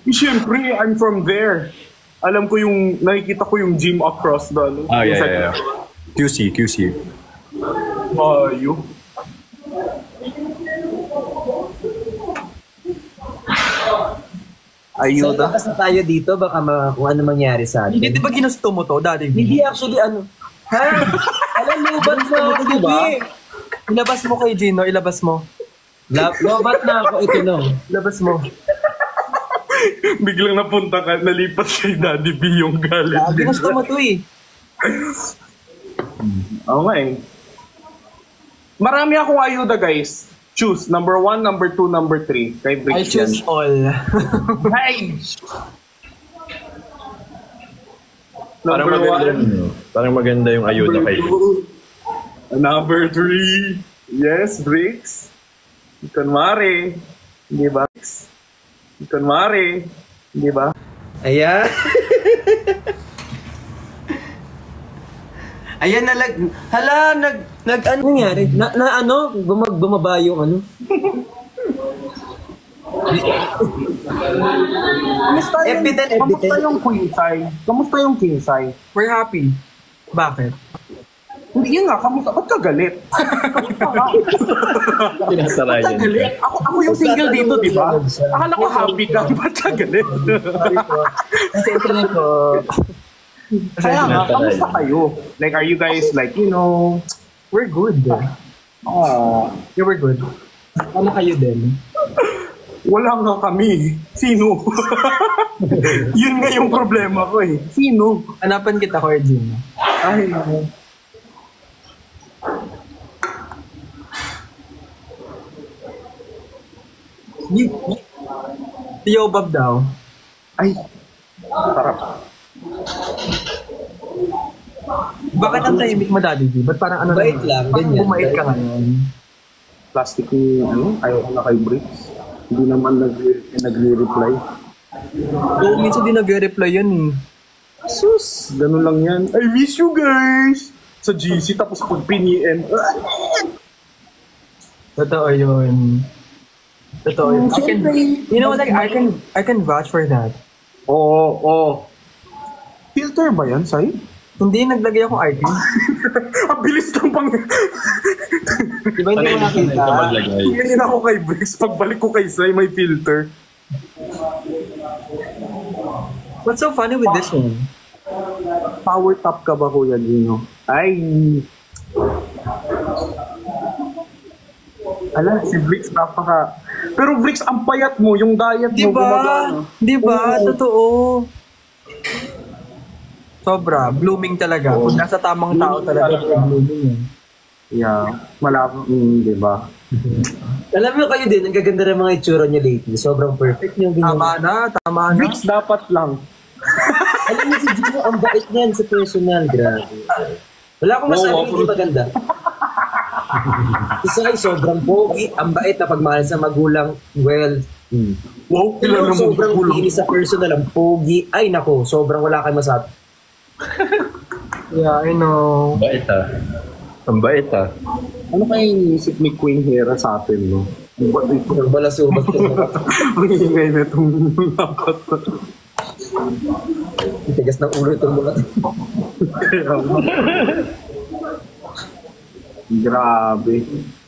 Siyempre, I'm from there. Alam ko yung, nakikita ko yung gym across the, Yeah. QC. Ayo. So, Ayuda. lakas na tayo dito, baka kung ano mangyari sa atin. Hindi, di ba ginusto mo to, Daddy V? Hindi actually ha? Alam mo ba sa ako, di ba? Ilabas mo kay Gino, ilabas mo. Lobat na ako ito, no? Ilabas mo. Biglang napunta ka, nalipat kay Daddy B yung galit. Ginusto mo to eh. Oo nga eh. Marami akong ayuda, guys. Choose. Number 1, number 2, number 3. Kay I Bricks choose yan. all. Hey! Parang Number maganda 1. yung, parang maganda yung ayuda Number kay 2. Number 3. Yes, Bricks. Kunwari. Hindi ba? Kunwari. Hindi ba? Ayan. Ayan ano nangyari? Bumaba yung ano? Kamusta yung Queensay? Kamusta yung Kingsay? We're happy. Bakit? Hindi yun nga, kamusta? Ba't ka galit? Pinasara Ba't ka yan. galit? Ako yung single dito, di ba? Akala ko happy ka. Ba't ka galit? Siyempre ko. Kaya nga, kamusta kayo? Like, are you guys like, We're good. Yeah, we're good. Ano kayo din? wala nga kami. Sino? Yun nga yung problema ko eh. Sino? Hanapan kita, Kuya Gino. Ay, no. Tio Bob daw. Ay, sarap. Bakit ang tahimik mo, Daddy V? Ba't parang ano Bait naman? lang, Parang ganyan. bumait ka ngayon. Plastic yung ayaw ko na kay Bricks. Hindi naman nagre-reply. Oo, minsan di nag-reply yan eh. Sus, ganun lang yan. I miss you guys! Sa GC, tapos pag pinien. Totoo yun. Totoo yun. You know what, like, I can vouch for that. Oo. Filter ba yan, Sai? Hindi, naglagay akong icon. Ang bilis ng pang... Diba hindi ko nakita? Tingin ako kay Bricks. Pagbalik ko kay Sai, may filter. What's so funny with this one? Power top ka ba, Kuya Gino? Ay! Ala, si Bricks napaka... Pero Bricks, ang payat mo, yung diet mo, Diba? gumagana. Diba? Oo. Totoo. Sobra. Blooming talaga. Kung nasa tamang tao talaga, blooming eh. Yeah, malabo, diba? Alam mo kayo din, ang gaganda ng mga itsura niya lately. Sobrang perfect niyo. Tama na. Bricks dapat lang. Alam mo si Gino, ang bait niyan sa personal. Grabe. Wala akong masabi hindi maganda. Isa ay sobrang pogi, ang bait na pagmahal sa magulang. Well, Wow, pero kilala mo sobrang magulang. inis sa personal, ang pogi. Ay nako, sobrang wala kang masabi. Yeah, I know. Bait ha. Ang bait ah. Ano kaya iniisip ni Queen Hera sa atin, no? Ba't ito? Nagbalasubas ko. Ang ingay na itong lapat na. Tigas ng ulo itong mga. Grabe.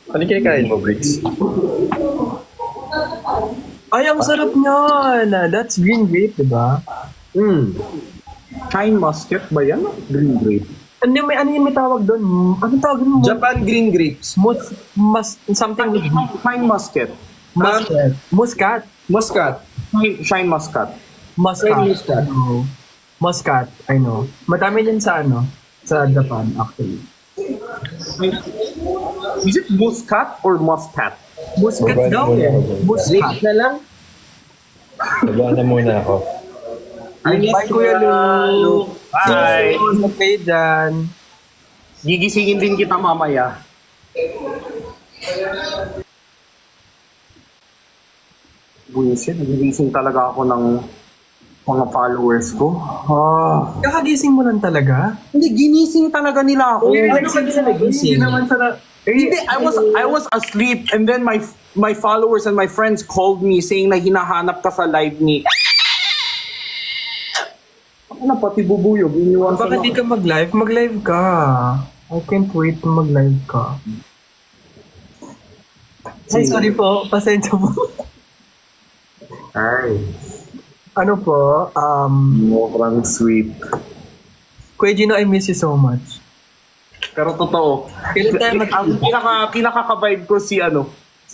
Ano kinakain mo, Briggs? Ay, ang sarap niyan. That's green grape, diba? Shine musket ba yan? Green grape. Ano yung may tawag doon? Anong tawag mo? Japan green grapes. Something with Shine musket. muscat. Muscat. Shine muscat. Muscat. Muscat. Muscat, I know. Madami din sa sa Japan, actually. Is it muscat or muscat? Muscat Baba daw muna eh. ako dun. Muscat. Grapes na lang. Baba na muna ako. Bye, Kuya Lu. Bye. Okay, dyan. Gigisingin din kita mamaya. Buwisit, nagigising talaga ako ng mga followers ko. Kakagising mo lang talaga? Hindi, ginising talaga nila ako. Ano ka nila nagising? Hindi naman sana... Hindi, I was asleep and then my followers and my friends called me saying na hinahanap ka sa live ni... Ako na pati bubuyog. Iniwan sa Bakit di ka mag-live? Mag-live ka. I can't wait na mag-live ka. Ay, sorry po. Pasensya po. Ay, Ano po? mukhang sweet. Kuya Gino, I miss you so much. Pero totoo. Kailan tayo Ang pinaka-vibe ko si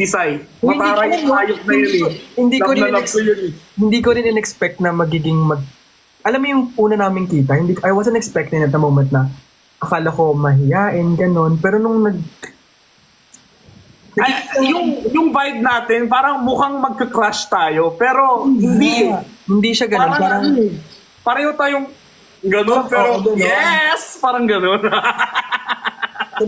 Sai. Mataray yung hayop na yun eh. Hindi ko Love rin na love ko yun eh. hindi ko rin in-expect na magiging Alam mo yung una naming kita, I wasn't expecting at the moment na akala ko mahiyain, ganon. Pero nung Ay, yung vibe natin, parang mukhang magka-clash tayo. Pero hindi eh. hindi siya ganon. Parang Pareho tayong ganon, pero ganon. yes! Parang ganon. so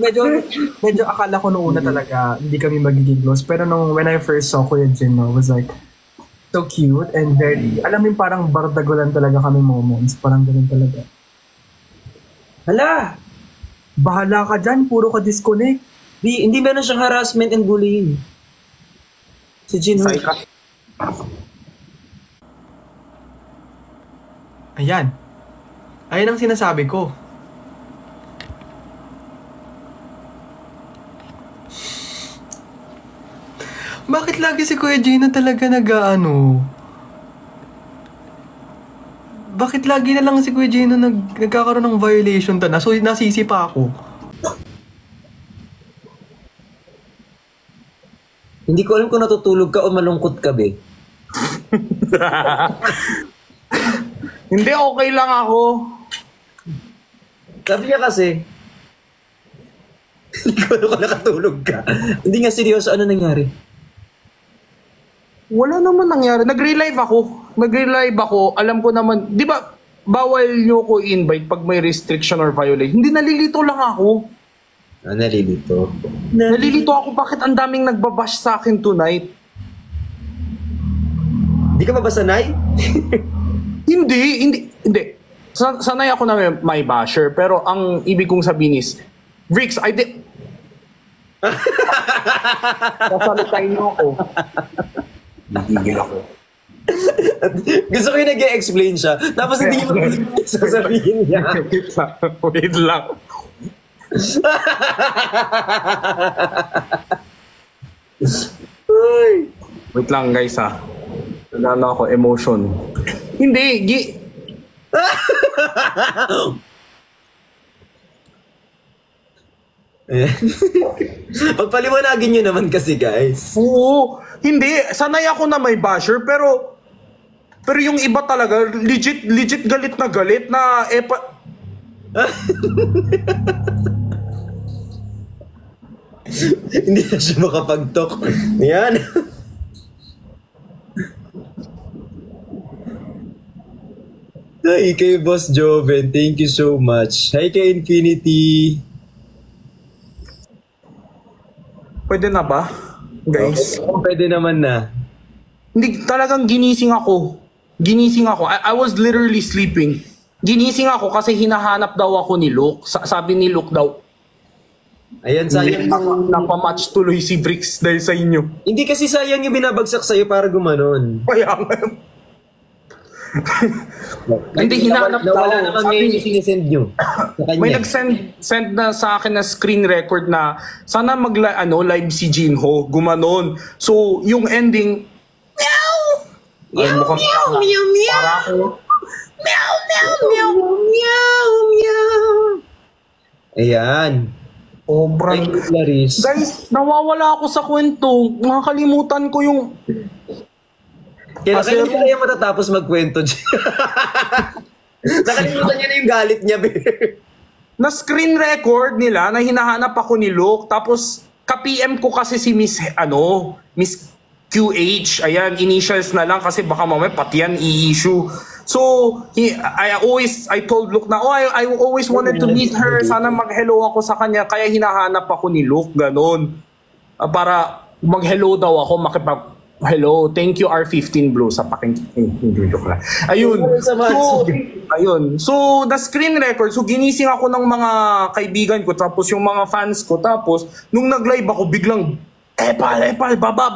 medyo akala ko noong una talaga hindi kami magiging close. Pero when I first saw Kuya Gino, was like, so cute and very, alam mo yung parang bardagulan talaga kami moments. Parang ganun talaga. Hala! Bahala ka dyan, puro ka disconnect. Hindi meron siyang harassment and bullying. Si Jinho. Sai ka. Ayan. Ayan ang sinasabi ko. Bakit lagi si Kuya Gino talaga Bakit lagi na lang si Kuya Gino nagkakaroon ng violation ta na? So nasisi pa ako. Hindi ko alam kung natutulog ka o malungkot ka, be. Hindi, okay lang ako. Sabi niya kasi, hindi ko alam kung nakatulog ka. Hindi nga seryoso, ano nangyari? Wala naman nangyari. Nag-relive ako. Alam ko naman, di ba, bawal nyo ko invite pag may restriction or violation. Hindi, nalilito lang ako. Nalilito. Nalilito ako bakit ang daming nagbabash sa akin tonight. Hindi ka ba sanay? Hindi. Sanay ako na may basher, pero ang ibig kong sabihin is, Bricks, Sasalitain niyo ako. Nagigil ako. Gusto ko yung nag-explain siya. Tapos hindi mo sasabihin niya. Wait lang. Wait lang guys ha. Nagano ako emotion. Hindi. Pagpaliwanagin nyo naman kasi guys. Oo. Hindi. Sanay ako na may basher pero yung iba talaga legit galit na Hindi na siya makapag-talk. Yan. Hi kay Boss Joven. Thank you so much. Hi kay Infinity. Pwede na ba? Guys. Okay. Pwede naman na. Hindi, talagang ginising ako. I was literally sleeping. Ginising ako kasi hinahanap daw ako ni Luke. Sabi ni Luke daw, Ayan, sayang yung... Napamatch tuloy si Bricks dahil sa inyo. Hindi kasi sayang yung binabagsak sa'yo para gumanon. Kaya nga. Hindi, hinahanap Nawala daw. naman Sabi ngayon ni- yung sinisend nyo. Sa kanya. May nag-send na sa akin na screen record na sana live si Jinho, gumanon. So, yung ending, meow! Ay, mukhang para ako. Meow, meow, meow, meow, meow. Ayan. Sobrang... Thank you, Clarice. Guys, nawawala ako sa kwento. Nakakalimutan ko yung... Kailan kaya matatapos magkwento dyan? Nakalimutan niya na yung galit niya, be. Na screen record nila na hinahanap ako ni Luke. Tapos, ka-PM ko kasi si Miss QH. Ayan, initials na lang kasi baka mamaya pati yan i-issue. So, I told Luke na, I always wanted to meet her. Sana mag-hello ako sa kanya. Kaya hinahanap ako ni Luke, ganun. Para mag-hello daw ako, hello, thank you R15 Blue sa hindi joke lang. Ayun. So, the screen record, so ginising ako ng mga kaibigan ko, tapos yung mga fans ko, tapos nung nag-live ako, biglang, epal, baba.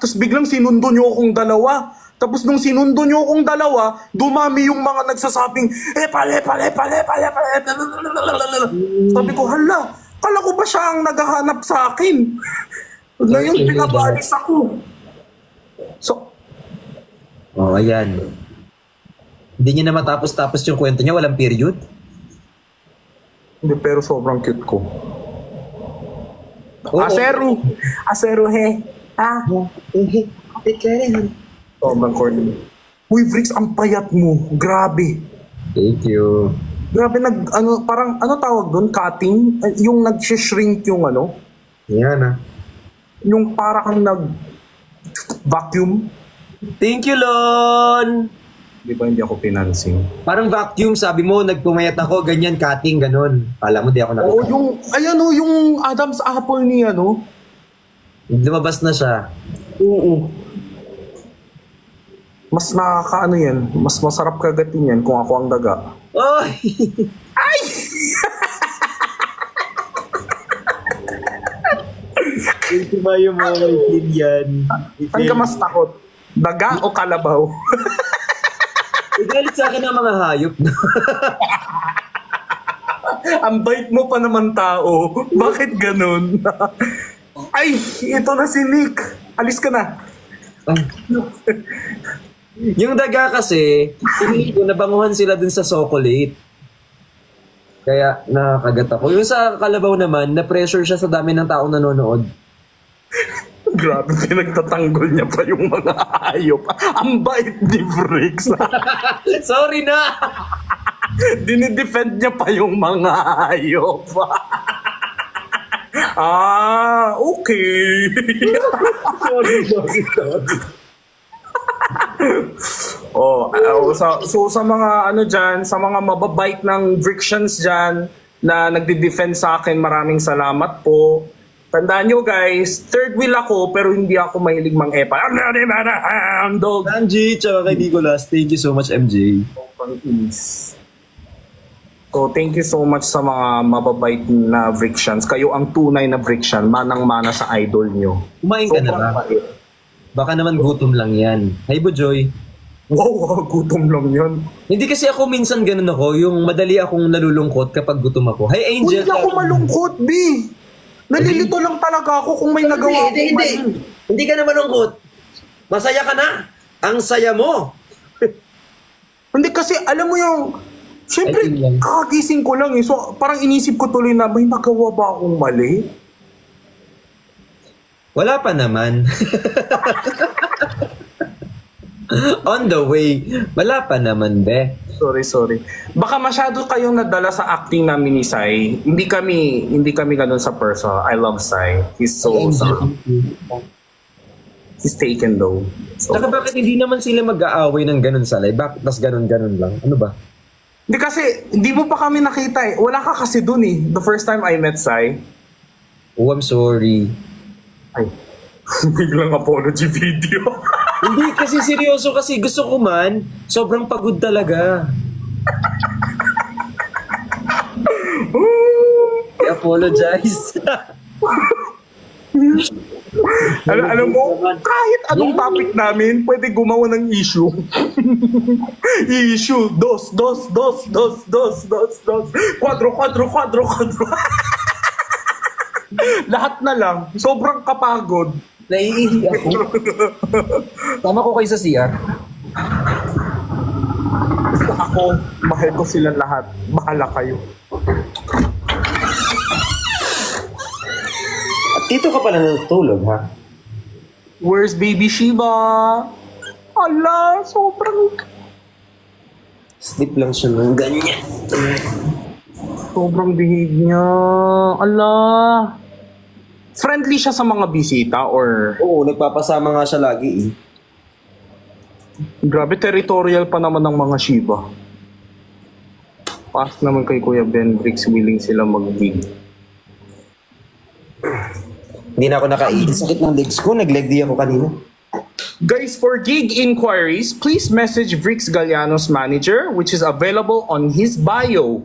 Tapos biglang sinundo nyo akong dalawa. Tapos nung sinundo nyo akong dalawa, dumami yung mga nagsasabing, epal. Sabi ko, hala, kala ko ba siya ang naghahanap sa akin? Ngayon, pinabalis ako. So, ayan. Hindi niya na matapos-tapos yung kwento niya, walang period. Hindi, pero sobrang cute ko. Oo. Asero he. Sobrang corny. Uy, Vrix, ang payat mo. Grabe. Thank you. Grabe, parang, tawag doon? Cutting? Yung nag-shrink yung Ayan, yung parang nag-vacuum. Thank you, Lon! Di ba hindi ako pinansin? Parang vacuum, sabi mo, nagpumayat ako, ganyan, cutting, ganun. Kala mo, di ako Oo, yung Adam's apple ni Lumabas na siya. Oo. Mas nakakaano yan. Mas masarap kagatin yan kung ako ang daga. Oy! Ay! Ito ba yung mga itin yan? Saan ka mas takot? Daga o kalabaw? Igalit sa akin ang mga hayop. Ang bait mo pa naman tao. Bakit ganun? Ay, ito na si Nick. Alis ka na. Yung daga kasi, nabanguhan sila dun sa chocolate. Kaya nakakagat ako. Yung sa kalabaw naman, na-pressure siya sa dami ng taong nanonood. Grabe, pinagtatanggol niya pa yung mga hayop. Ang bait ni Vrix. Sorry na! Dinidefend niya pa yung mga hayop. Okay. sorry. So sa mga dyan, sa mga mababait ng Vrixians dyan na nagdi-defend sa akin, maraming salamat po. Tandaan nyo guys, third wheel ako pero hindi ako mahilig mang-epa. Angie, tsaka kay Nicolas, thank you so much, MJ. So thank you so much sa mga mababait na Vrixians. Kayo ang tunay na Vrixian, manang-mana sa idol nyo. Kumain ka na ba? Baka naman gutom lang yan. Hi, Bujoy. Wow, gutom lang yan. Hindi kasi ako minsan ganun ako, yung madali akong nalulungkot kapag gutom ako. Hi, Angel. Hindi ako malungkot, B. Nalilito lang talaga ako kung may nagawa ako. Hindi ka na malungkot. Masaya ka na. Ang saya mo. Hindi kasi, alam mo yung, siyempre, kakagising ko lang eh. So, parang inisip ko tuloy na, may nagawa ba akong mali? Wala pa naman. On the way. Wala pa naman, be. Sorry. Baka masyado kayong nadala sa acting namin ni Sai. Hindi kami ganun sa person. I love Sai. He's so he's taken though. So, Saka bakit hindi naman sila mag-aaway ng ganun sa live? Bakit tas ganun lang? Ano ba? hindi kasi, hindi mo pa kami nakita eh. Wala ka kasi dun eh. The first time I met Sai. Oh, I'm sorry. Ay, biglang apology video. Hindi kasi seryoso kasi gusto ko man, sobrang pagod talaga. Kaya apologize. Alam mo, kahit anong topic namin, pwede gumawa ng issue. Issue, dos. Quadro. Lahat na lang. Sobrang kapagod. Naiihi ako. Tama ko kayo sa CR. Ako, mahal ko silang lahat. Bahala kayo. At dito ka pala natutulog, ha? Where's baby Shiba? Ala, sobrang... Sleep lang siya ng ganyan. Sobrang bihig niya. Ala. Friendly siya sa mga bisita or... Oo, nagpapasama nga siya lagi eh. Grabe, territorial pa naman ng mga Shiba. Pass naman kay Kuya Ben Bricks, willing sila mag-gig. Hindi na ako nakaiin. Sakit ng legs ko. Nag-leg day ako kanina. Guys, for gig inquiries, please message Bricks Galliano's manager, which is available on his bio.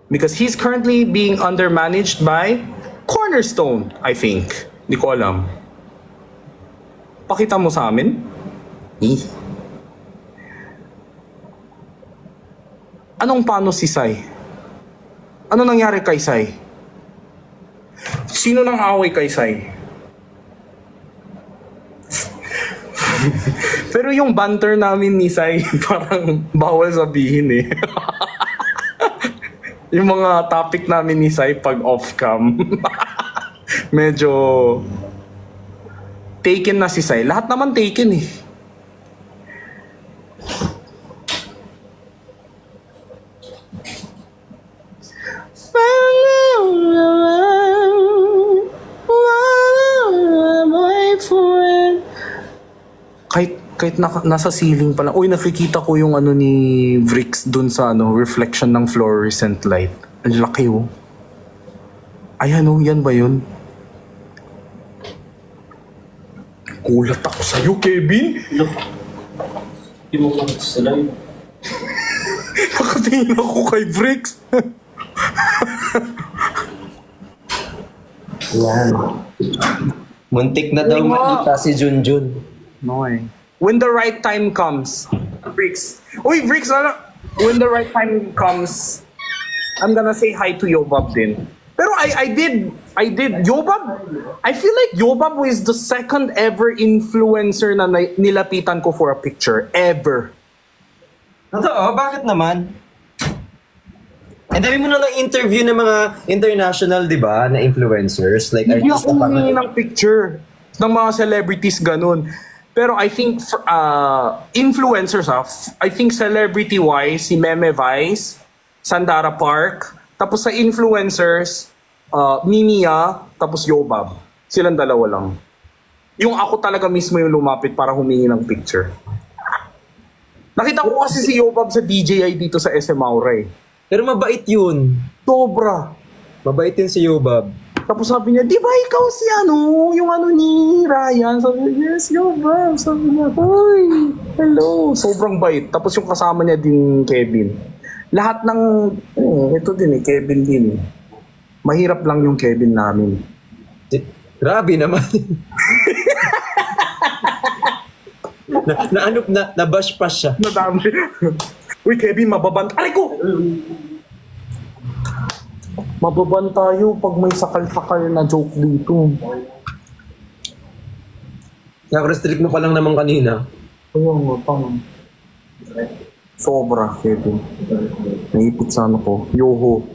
Because he's currently being undermanaged by Cornerstone, I think. Di ko alam. Pakita mo sa amin. Anong paano si Sai? Ano nangyari kay Sai? Sino nang away kay Sai? Pero yung banter namin ni Sai, parang bawal sabihin eh. Yung mga topic namin ni Sai pag off-cam. Medyo taken na si Sai. Lahat naman taken eh. Kahit nasa ceiling pa lang. Uy, nakikita ko yung ano ni Vrix dun sa reflection ng fluorescent light. Ang laki oh. Ay yan ba yun? Kulat ako sa'yo, Kevin. Hindi mo kulat sa live. Nakatingin ako kay Vrix. Yan. Muntik na daw makita si Junjun. No eh. When the right time comes, Vrix. Uy, Vrix, when the right time comes, I'm gonna say hi to Yobab din. Pero I did Yobab. I feel like Yobab was the second ever influencer na nilapitan ko for a picture ever. Totoo? Bakit naman? Ang dami mo na interview ng mga international, di ba, na influencers. Like, Hindi ako humingi ng picture ng mga celebrities ganun. Pero I think influencers I think celebrity-wise, si Meme Vice, Sandara Park, tapos sa influencers, Mimiya, tapos Yobab. Silang dalawa lang. Yung ako talaga mismo yung lumapit para humingi ng picture. Nakita ko kasi si Yobab sa DJI dito sa SM Aura eh. Pero mabait yun. Sobra. Mabait yun si Yobab. Tapos sabi niya, di ba ikaw si yung ni Ryan? Sabi niya, yes, Yobab. Sabi niya, uy, hello. Sobrang bait. Tapos yung kasama niya din, Kevin. Lahat ng, ito din Kevin din eh. Mahirap lang yung Kevin namin. Grabe naman. Nabash pa siya. Nadami. Uy, Kevin, mababant. Aray ko! Mababan tayo pag may sakal-sakal na joke dito. Naka-restrict mo pa lang naman kanina. Ayun, pang. Sobra, Kevin. Naipit sa ko. Yoho.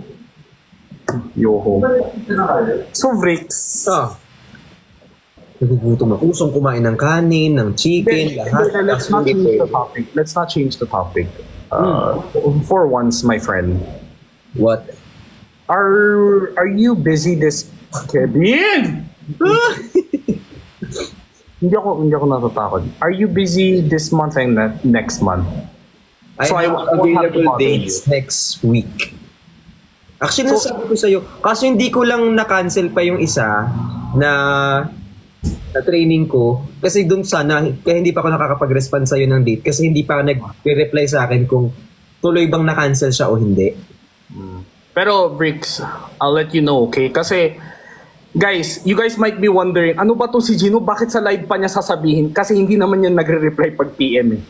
So, Vrix. Nagugutom ako. Usong kumain ng kanin, ng chicken, lahat. Let's not change the topic. Let's not change the topic. For once, my friend. What? Are you busy this Kevin? Hindi ako natatakot. Are you busy this month and next month? I have available dates next week. Actually, nasabi ko sa'yo, kaso hindi ko lang na-cancel pa yung isa na training ko. Kasi dun sana, kaya hindi pa ako nakakapag-respond sa'yo ng date kasi hindi pa nag-reply sa akin kung tuloy bang na-cancel siya o hindi. Pero, Bricks, I'll let you know, okay? Kasi, guys, you guys might be wondering, ano ba to si Gino? Bakit sa live pa niya sasabihin? Kasi hindi naman yan nagre-reply pag PM eh.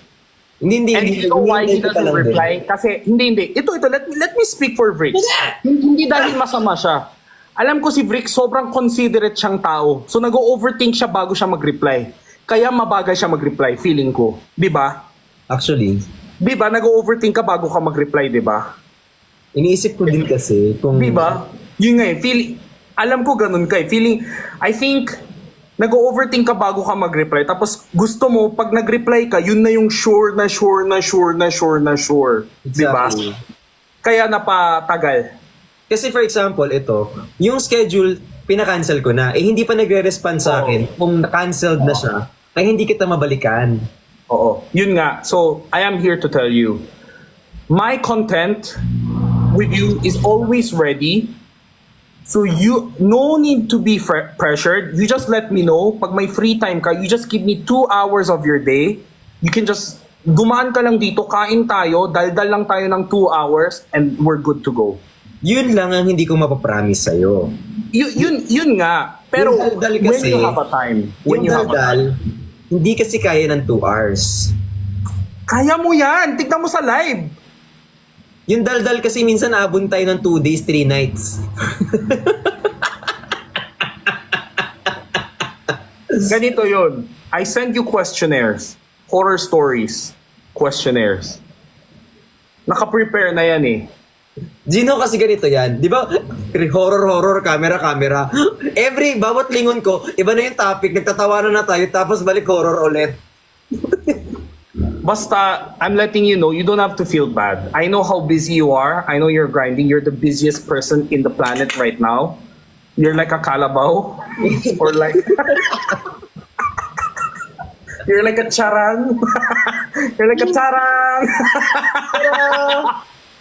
Hindi. And you know why he doesn't reply? Kasi, hindi. Ito, let me speak for Bricks. Hindi dahil masama siya. Alam ko si Bricks, sobrang considerate siyang tao. So, nag-overthink siya bago siya mag-reply. Kaya mabagal siya mag-reply, feeling ko. Di ba? Actually. Di ba? Nag-overthink ka bago ka mag-reply, di ba? Iniisip ko din kasi kung... Diba? Yun nga eh. Alam ko ganun ka eh. I think, nag-overthink ka bago ka mag-reply. Tapos gusto mo, pag nag-reply ka, yun na yung sure. Diba? Exactly. Kaya napatagal. Kasi for example, ito, yung schedule, pinakancel ko na. Hindi pa nagre-respond sa akin. Kung na-cancelled na siya, ay hindi kita mabalikan. Oo. Yun nga. So, I am here to tell you, my content with you is always ready. So you no need to be pressured. You just let me know. Pag may free time ka, you just give me 2 hours of your day. You can just dumaan ka lang dito, kain tayo, daldal lang tayo ng 2 hours and we're good to go. Yun lang ang hindi ko mapapromise sa'yo. Yun nga. Pero Yung daldal kasi, when you have a time. Yung daldal, hindi kasi kaya ng 2 hours. Kaya mo yan. Tignan mo sa live. Yung daldal kasi minsan abon tayo ng 2 days, 3 nights. Ganito yun. I send you questionnaires. Horror stories. Questionnaires. Naka-prepare na yan eh. Gino kasi ganito yan. Di ba? Horror, camera. Bawat lingon ko, iba na yung topic, nagtatawanan na tayo, tapos balik horror ulit. Basta, I'm letting you know, you don't have to feel bad. I know how busy you are. I know you're grinding. You're the busiest person in the planet right now. You're like a kalabaw. Or like... You're like a charang. You're like a charang.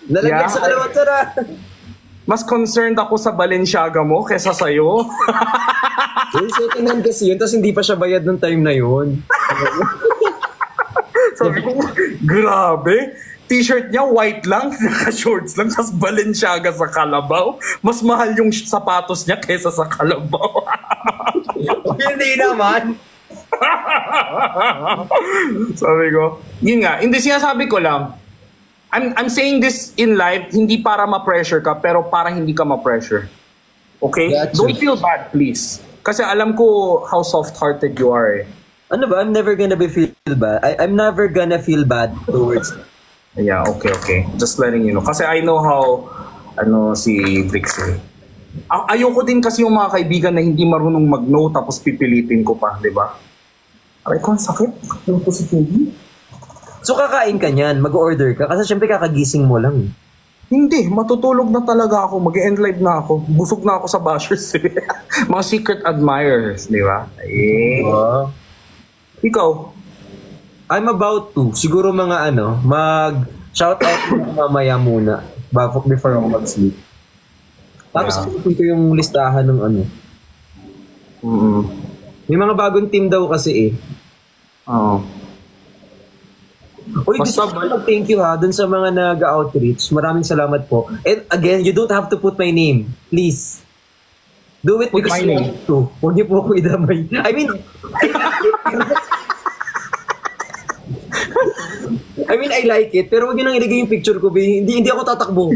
Nalagyan sa kalawat sara. Mas concerned ako sa Balenciaga mo kesa sa'yo. Yung second hand kasi yun, tapos hindi pa siya bayad nung time na yun. Sabi ko, grabe. T-shirt niya, white lang, naka-shorts lang, tapos Balenciaga sa kalabaw. Mas mahal yung sapatos niya kesa sa kalabaw. Hindi naman. Sabi ko, yun nga, hindi sinasabi ko lang, I'm saying this in live, hindi para ma-pressure ka, pero para hindi ka ma-pressure. Okay? Gotcha. Don't feel bad, please. Kasi alam ko how soft-hearted you are eh. Ano ba? I'm never gonna feel bad. I'm never gonna feel bad towards... Yeah, okay. Just letting you know. Kasi I know how, si Bricks eh. Ayoko din kasi yung mga kaibigan na hindi marunong mag-no tapos pipilitin ko pa, di ba? Aray ko, ang sakit. Yung positivity. So kakain ka niyan, mag-order ka, kasi syempre kakagising mo lang. Hindi, matutulog na talaga ako. Mag-end live na ako. Busog na ako sa bashers eh. Mga secret admirers, di ba? Wow. Ikaw? I'm about to. Siguro mga mag-shout out mamaya muna before ako mag-sleep. Tapos ipin ko yung listahan ng May mga bagong team daw kasi eh. Oo. Uy, gusto ko mag-thank you dun sa mga nag-outreach. Maraming salamat po. And again, you don't have to put my name. Please. Do it Put because my you name. want to. Huwag niyo po ako idamay. I mean, I like it. Pero huwag niyo nang ilagay yung picture ko. Hindi ako tatakbo.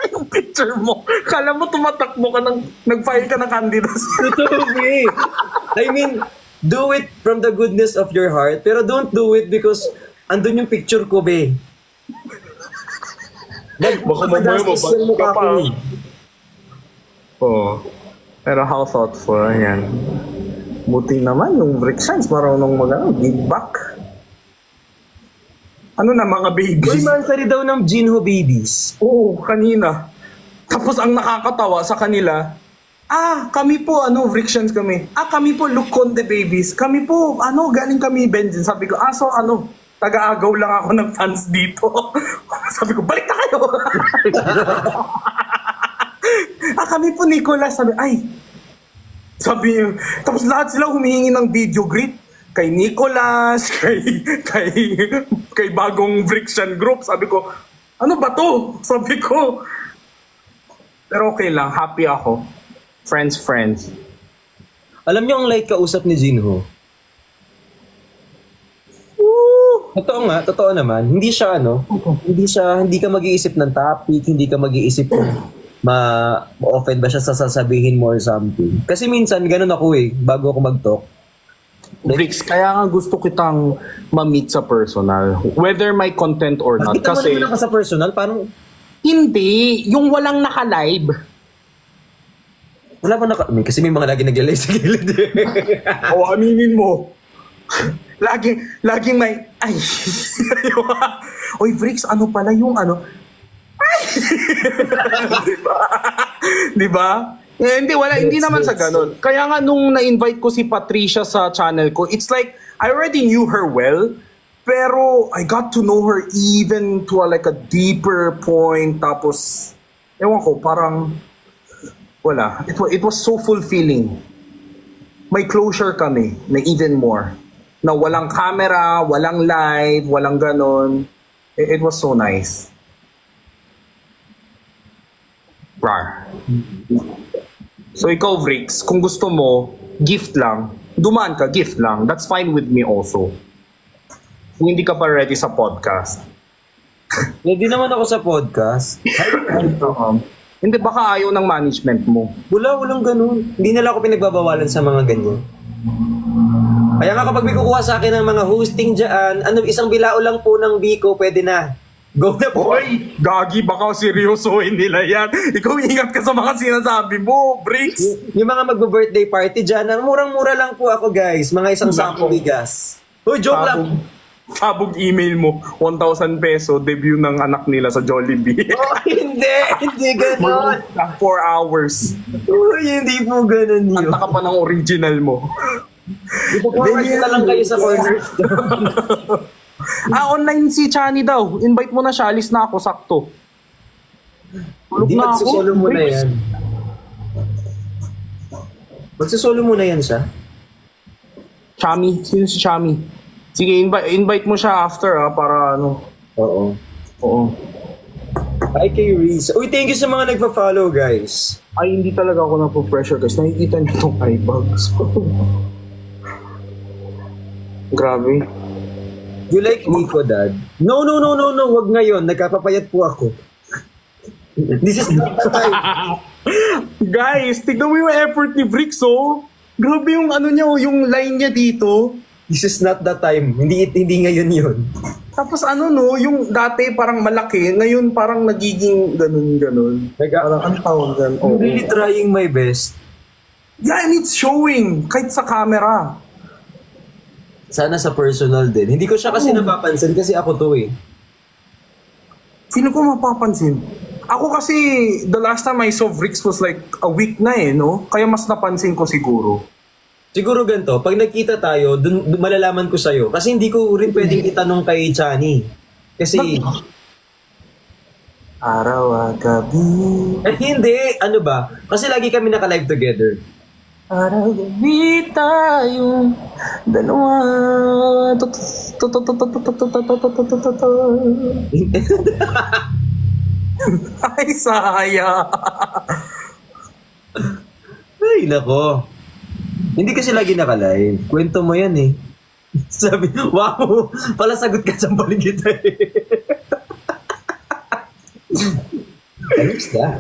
Yung picture mo. Kala mo tumatakbo ka nag-file ka ng candidacy. Totoo, eh. I mean, do it from the goodness of your heart. Pero don't do it because andun yung picture ko, be. Baka mamaya mabalik ka pa. Oo. Pero how thoughtful, yan. Buti naman yung Brickshanks marunong give back. Ano na mga babies? Uy, mansari daw ng Jinho babies. Oo, kanina. Tapos ang nakakatawa sa kanila, kami po, Brickshanks kami. Kami po, Luconde babies. Kami po, galing kami, Benjen. Sabi ko, so taga-agaw lang ako ng fans dito. Sabi ko, balik na kayo! Kami po, Nicolas. Sabi niyo, tapos lahat sila humihingi ng video greet. Kay Nicolas, kay bagong Brickshan group. Sabi ko, ano ba to? Sabi ko, Pero okay lang, happy ako. Friends. Alam niyo ang light kausap ni Jinho? Totoo naman. Hindi siya hindi ka mag-iisip ng topic, hindi ka mag-iisip kung ma-offend ba siya sa sasabihin mo or something. Kasi minsan, ganun ako bago ako mag-talk. Bricks, kaya nga gusto kitang ma-meet sa personal. Whether may content or not. Nakita mo Kasi, naman ako sa personal, parang hindi. Yung walang naka-live. wala pa kasi may mga lagi nag-live sa gilid. O, aminin mo. Laging may, ay. Oy, Bricks, ano pala yung ano? Ay! Diba? Eh, hindi naman sa ganun. Kaya nga nung na-invite ko si Patricia sa channel ko, it's like, I already knew her well, pero I got to know her even to like a deeper point. Tapos, ewan ko, parang, wala. It was so fulfilling. May closure kami na even more. Na walang camera, walang live, walang ganon. It was so nice. Rar. So ikaw, Vrix, kung gusto mo, gift lang. Dumaan ka, gift lang. That's fine with me also. Kung hindi ka pa ready sa podcast. Hindi naman ako sa podcast. Hindi, baka ayaw ng management mo. Walang ganun. Hindi nila ako pinagbabawalan sa mga ganyan. Kaya nga kapag may kukuha sa akin ng mga hosting dyan, isang bilao lang po ng Biko, pwede na. Go na po. Hoy, gagi, baka seryosohin nila yan. Ikaw ingat ka sa mga sinasabi mo, Bricks. Yung mga magbo-birthday party dyan, murang-mura lang po ako guys. Mga isang sakong bigas. Uy, joke lang. Sabog email mo, 1,000 peso, debut ng anak nila sa Jollibee. Oh, hindi ganon. 4 hours. Uy, hindi po ganon yun. Kanta ka pa ng original mo. Ipo-forward na lang kayo sa corner. Online si Chani daw. Invite mo na siya, alis na ako, sakto. Tulog Hindi, na ako. magsisolo muna yan. Magsisolo muna yan siya. Chami, sino si Chami? Sige, invite mo siya after para ano. Oo. Hi kay Reese. Uy, thank you sa mga nagpa-follow guys. Ay, hindi talaga ako napo-pressure guys. Nakikita niyo itong eye bags. Grabe. You like Nico, Dad? No. Wag ngayon. Nagkapapayat po ako. This is not the time. Guys, tignan mo yung effort ni Bricks, oh. Grabe yung ano niya, yung line niya dito. This is not the time. Hindi ngayon yun. Tapos ano no, yung dati parang malaki, ngayon parang nagiging ganun. Parang ang tawag dyan. I'm really trying my best. Yeah, and it's showing. Kahit sa camera. Sana sa personal din. Hindi ko siya kasi napapansin kasi ako to eh. Sino ko mapapansin? Ako kasi, the last time I saw Vrix was like a week na no? Kaya mas napansin ko siguro. Siguro ganito, pag nagkita tayo, dun malalaman ko sa'yo. Kasi hindi ko rin pwedeng itanong kay Chani. Kasi... Araw at gabi. Hindi, ano ba? Kasi lagi kami naka-live together. Araw gabi tayong dalawa. Ay, saya. Ay, nako. Hindi kasi lagi naka-live. Kwento mo yan eh. Sabi, wow, pala sagot ka sa paligid eh. Ayos ka.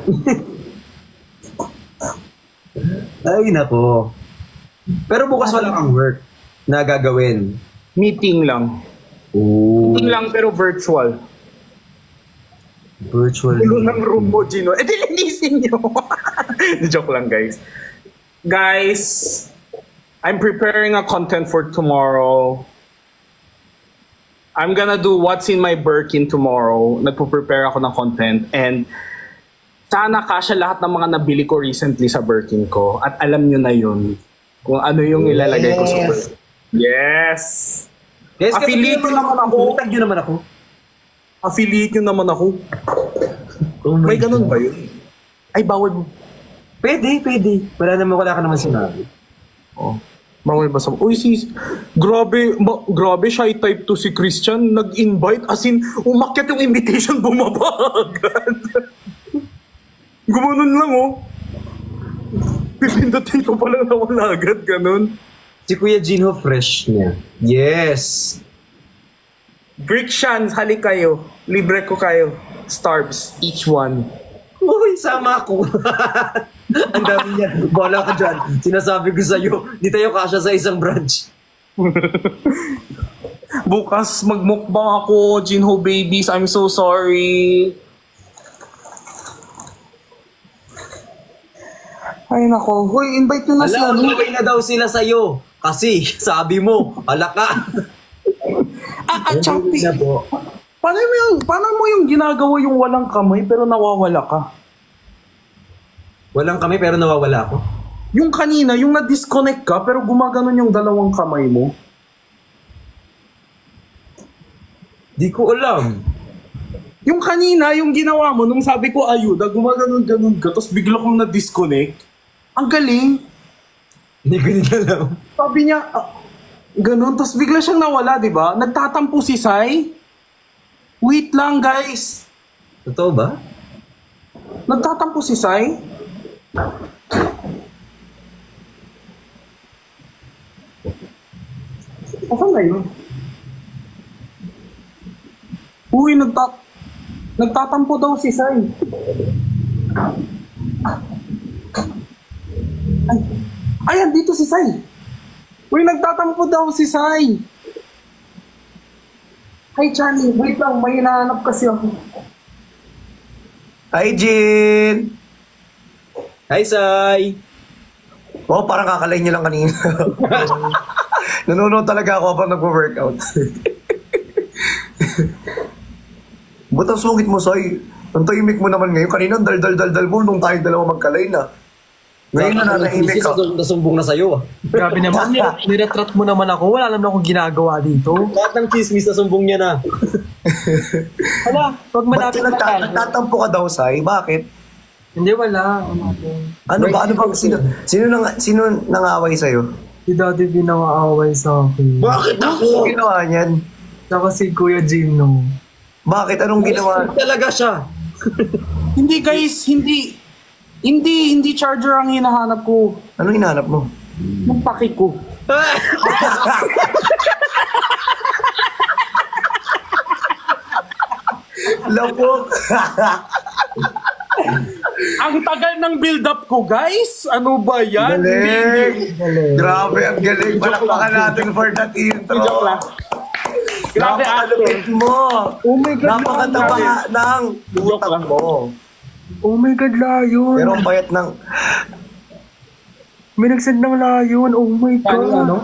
Ay, nako. Pero bukas wala kang work na gagawin. Meeting lang. Ooh. Meeting lang pero virtual. Virtual. Ulo ng room mo, Gino. Dilinisin nyo. Joke lang, guys. Guys, I'm preparing a content for tomorrow. I'm gonna do what's in my Birkin tomorrow. Nagpo-prepare ako ng content. And sana kasya lahat ng mga nabili ko recently sa Birkin ko. At alam nyo na yun. Kung ano yung ilalagay ko sa Birkin. Yes! Yes, affiliate nyo naman ako. Tag nyo naman ako. Affiliate nyo naman ako. Oh may ganun ba yun? Ay, bawal mo. Pwede. Wala ka naman sinabi. Oh. Bawal ba sa... Uy, sis, grabe shy type to si Christian. Nag-invite, as in, umakyat yung invitation, bumaba agad. Gumanon lang, oh. Pipindutin ko palang nawala agad, ganun. Si Kuya Jinho fresh niya. Yes! Brickshan, halik kayo. Libre ko kayo. Starbs, each one. Uy, sama ako. Ang dami niya. Bola ka dyan. Sinasabi ko sa'yo, di tayo kasya sa isang branch. Bukas magmukbang ako, Jinho babies. I'm so sorry. Ay nako, hoy, invite nyo na sila. Alam, okay na daw sila sa'yo. Kasi, sabi mo, alaka. Chappy. Paano mo yung ginagawa yung walang kamay pero nawawala ka? Walang kami pero nawawala ako. Yung kanina, yung na-disconnect ka pero gumaganon yung dalawang kamay mo. Di ko alam. Yung kanina, yung ginawa mo, nung sabi ko ayuda, gumaganon-ganon ka, tapos bigla kang na-disconnect. Ang galing. Hindi ko din alam. Sabi niya, ganun, tapos bigla siyang nawala, di ba? Nagtatampo si Sai. Wait lang, guys. Totoo ba? Nagtatampo si Sai. Saan na yun? Uy, nagtatampo daw si Sai. Ayan, dito si Sai. Uy, nagtatampo daw si Sai. Hi, Chani. Wait lang, may hinahanap kasi ako. Hi, Jin! Hi, Sai! Oh, parang kakalain niyo lang kanina. Nanonood talaga ako habang nagwo-workout. Ba't ang sungit mo, Sai? Ang tahimik mo naman ngayon. Kanina, dal-dal-dal mo nung tayong dalawa magkalay na. Ngayon na nanahimik ka. Nasumbong na sa'yo, ah. Grabe naman, niretrat mo naman ako. Wala naman akong ginagawa dito. Lahat ng chismis na sumbong niya na. Wala, pag Ba't malapit na tayo. nagtatampo ka daw, Sai? Bakit? Hindi, wala. Ano ba? Sino nangaway sa'yo? Si Daddy B nangaaway sa akin. Bakit ako? Anong ginawa niyan? Saka si Kuya Gino. Bakit? Anong ginawa? Talaga siya. Hindi, guys. Hindi charger ang hinahanap ko. Anong hinahanap mo? Yung paki ko. Lapok! Ang tagal ng build-up ko, guys. Ano ba yan? Galing! Grabe, ang galing. Palakpakan natin for that intro. Joke lang. Grabe, Napakalupit mo. Oh my God, Napakataba ng Joke lang. utak mo. Oh my God, layon. Pero ang bayat ng... May nagsend ng layon. Oh my God. Ano?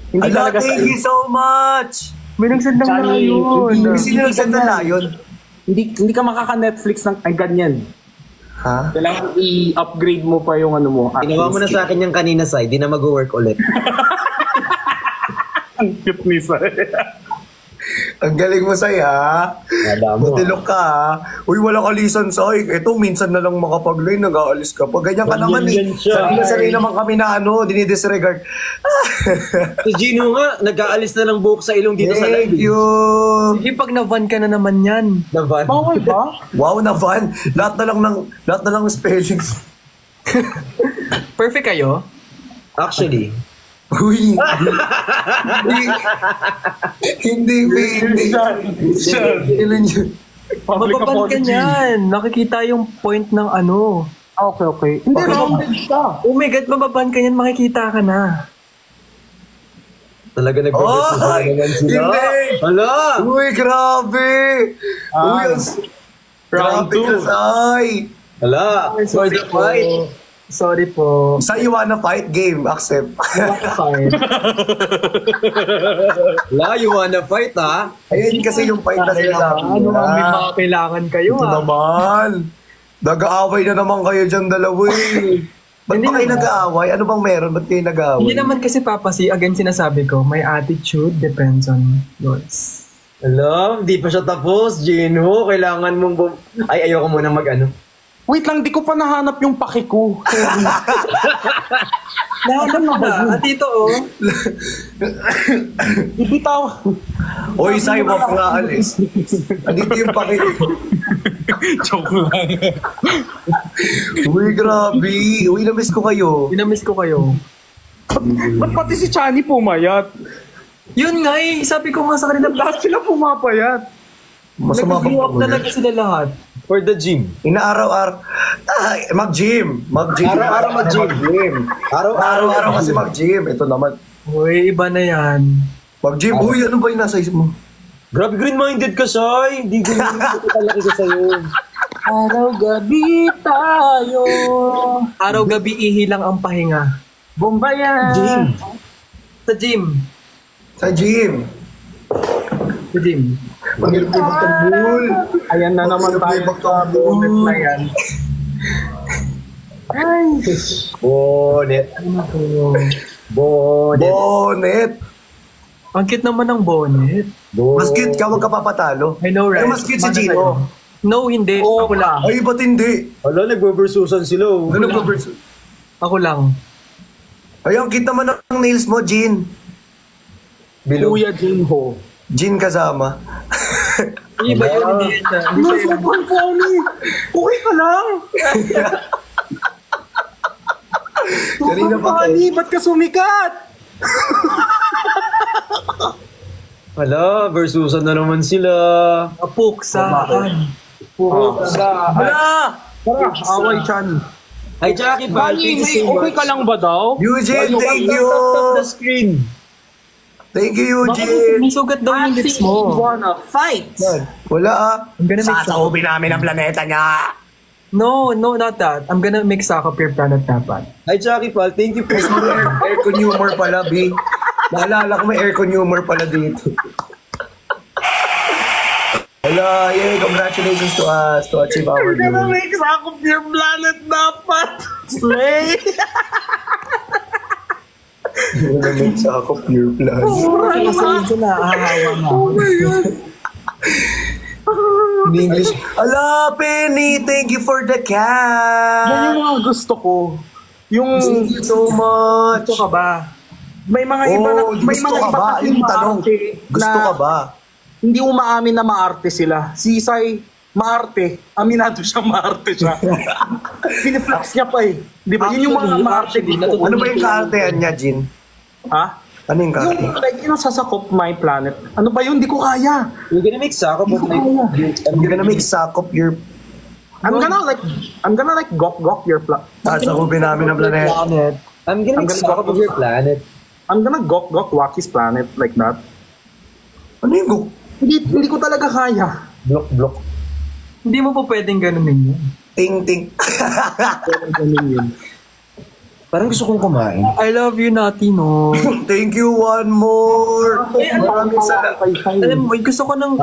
Hindi Ala, talaga thank you so much! May nagsend ng Chani, layon. Sino nagsend na layon? Hindi ka makaka-Netflix ng ay ganyan. Ha? Kailangan i-upgrade mo pa yung ano mo. Ginawa mo na sa akin yung kanina, Sai. Di na mag-work ulit. Ang cute ni Sai. Ang galing mo, Sai, ha? Wala mo, Butilok ka, ha? Uy, wala ka lisan, Sai. Ito, minsan na lang makapag-line, nag-aalis ka pa. Ganyan ka naman, eh. Ganyan siya. Sanay naman kami na, dinidisregard. Si Gino nga, nag-aalis na ng buhok sa ilong dito sa Thank live. you! Sige, pag na-van ka na naman yan. Na van. Bawal ba? Wow, Navan. Lahat na lang spellings. Perfect kayo? Actually, Uy, hindi. Ilan yun? Public Mababan ka apology. niyan. Nakikita yung point ng ano. Okay. Hindi, rounded ka. Oh my God, mababan ka niyan. Makikita ka na. talaga nag-progress na Ay, naman sila. hindi. Hala! Uy, grabe! Uy, Round grabe ka, two. Sai! Hala! For the fight! Sorry po. Sa you wanna fight game, accept. Fine. Hala, you wanna fight, ha? Ayun kasi yung fight na sinasabi Ano nila. nga, may mga kailangan kayo Ito ah. naman. Nag-aaway na naman kayo dyan dalawa eh. Ba't Hindi ba kayo naman. nag-aaway? Ano bang meron? Ba't kayo nag-aaway? Hindi naman kasi papasi, again sinasabi ko, my attitude depends on yours. Hala, di pa siya tapos, Gino. Kailangan mong Ay, ayoko muna mag-ano. Wait lang, di ko pa nahanap yung paki ko. Sorry. Nahanap ko na. At ito, oh. Ibitaw. Oy, Sai, wag nga alis. Andito yung pakit. Joke lang. Uy, grabe. Uy, na-miss ko kayo. Pinamiss ko kayo. Ba't pati si Chani pumayat? Yun nga eh. Sabi ko nga sa kanila, Lahat sila pumapayat. Masama nag-grow up pa talaga sila lahat. For the gym. Inaaraw-araw. Mag-gym. Mag-gym. Araw-araw mag-gym. Araw-araw kasi mag-gym. Ito naman. Uy, iba na yan. Mag-gym. Uy, ano ba yung nasa isip mo? Grabe, green-minded ka, Sai. Hindi green-minded ka laki ka sa'yo. Araw-gabi tayo. Araw-gabi ihilang ang pahinga. Bombayan. Gym. Sa gym. Sa gym. Sa gym. Pag-ilip magtambul. Ayan na naman tayo sa bonnet na yan. Bonnet. Bonnet. Bonnet. Ang cute naman ng bonnet. Mas cute ka, wag ka papatalo. I know, right? Ay, mas cute si Mana Gino. tayo? No, hindi. Oo, Ako lang. Ay, ba't hindi? Hala, nagbaversusan sila. Oh. Ano ba, Bert? Ako lang. Ay, ang cute naman ng nails mo, Jean. Bilog. Kuya Jinho. Jean kasama. Iba yun, hindi yun siya. Hindi No, siya yun. sobrang funny. Okay ka lang. Kanina pa Funny, ba't ka sumikat? Hala, versusan na naman sila. Kapuksaan. Hala! Tara, away Chan. Hi, Jackie Val. Bali, Thank you so okay much. ka lang ba daw? Eugene, thank you. Tap the screen. Thank you, Bakit Eugene. may sugat daw yung lips mo? Wanna fight? Wala ah. I'm gonna make Sasaubin namin ang planeta niya. No, not that. I'm gonna make Saka Pure Planet dapat. Hi, Jackie Val. Thank you for Aircon humor pala, B. Naalala ko may aircon humor pala dito. Wala, yeah, congratulations to us to achieve our goal. make Sako Pure Planet dapat. Slay! Wala may sa ako pure plan. Kasi naahawa na. In English, ala, Penny, thank you for the cat. Yan yung mga gusto ko. Yung Thank you so much. Gusto ka ba? may mga iba na, may gusto mga ka iba ba? kasi Yung tanong, maarte gusto na ka ba? hindi umaamin na maarte sila. Si Isay, maarte. Aminado siya, maarte siya. Piniflex niya pa eh. Di ba? Yun yung mga maarte gusto ko. Ano ba yung kaartehan niya, Jin? Ha? Ano yung kaarte? Yung like, yung sasakop my planet. Ano ba yun? Di ko kaya. You're gonna make Saka, but like, I'm gonna make sakop your... I'm gonna like gok your planet. Sasakupin namin ang planeta. planet. I'm gonna make Saka of your planet. I'm gonna gok Waki's planet like that. Ano yung go? Hindi ko talaga kaya. Block. Hindi mo po pwedeng ganunin yun. Ting-ting. Parang gusto kong kumain. I love you, Nati, no? Thank you, one more. Maraming salamat. Alam mo, gusto ko ng...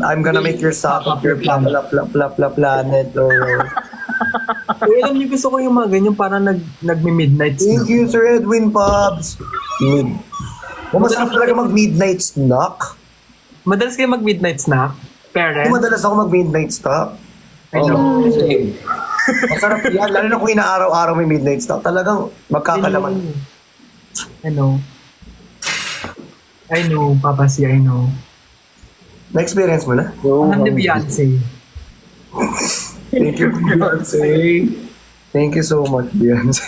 I'm gonna make your sakop your planet. Uy, alam niyo, gusto ko yung mga ganyan parang nagmi-midnight Thank you, Sir Edwin Pops. Masarap talaga mag-midnight snack. Madalas kayo mag-midnight snack? Parents? Madalas ako mag-midnight snack. I know. Masarap yan. Lalo na kung inaaraw-araw may midnight snack. Talagang magkakalaman. I know, Papa C, I know. Na-experience mo na? I'm the Beyonce. Thank you, Beyonce. Thank you so much, Beyonce.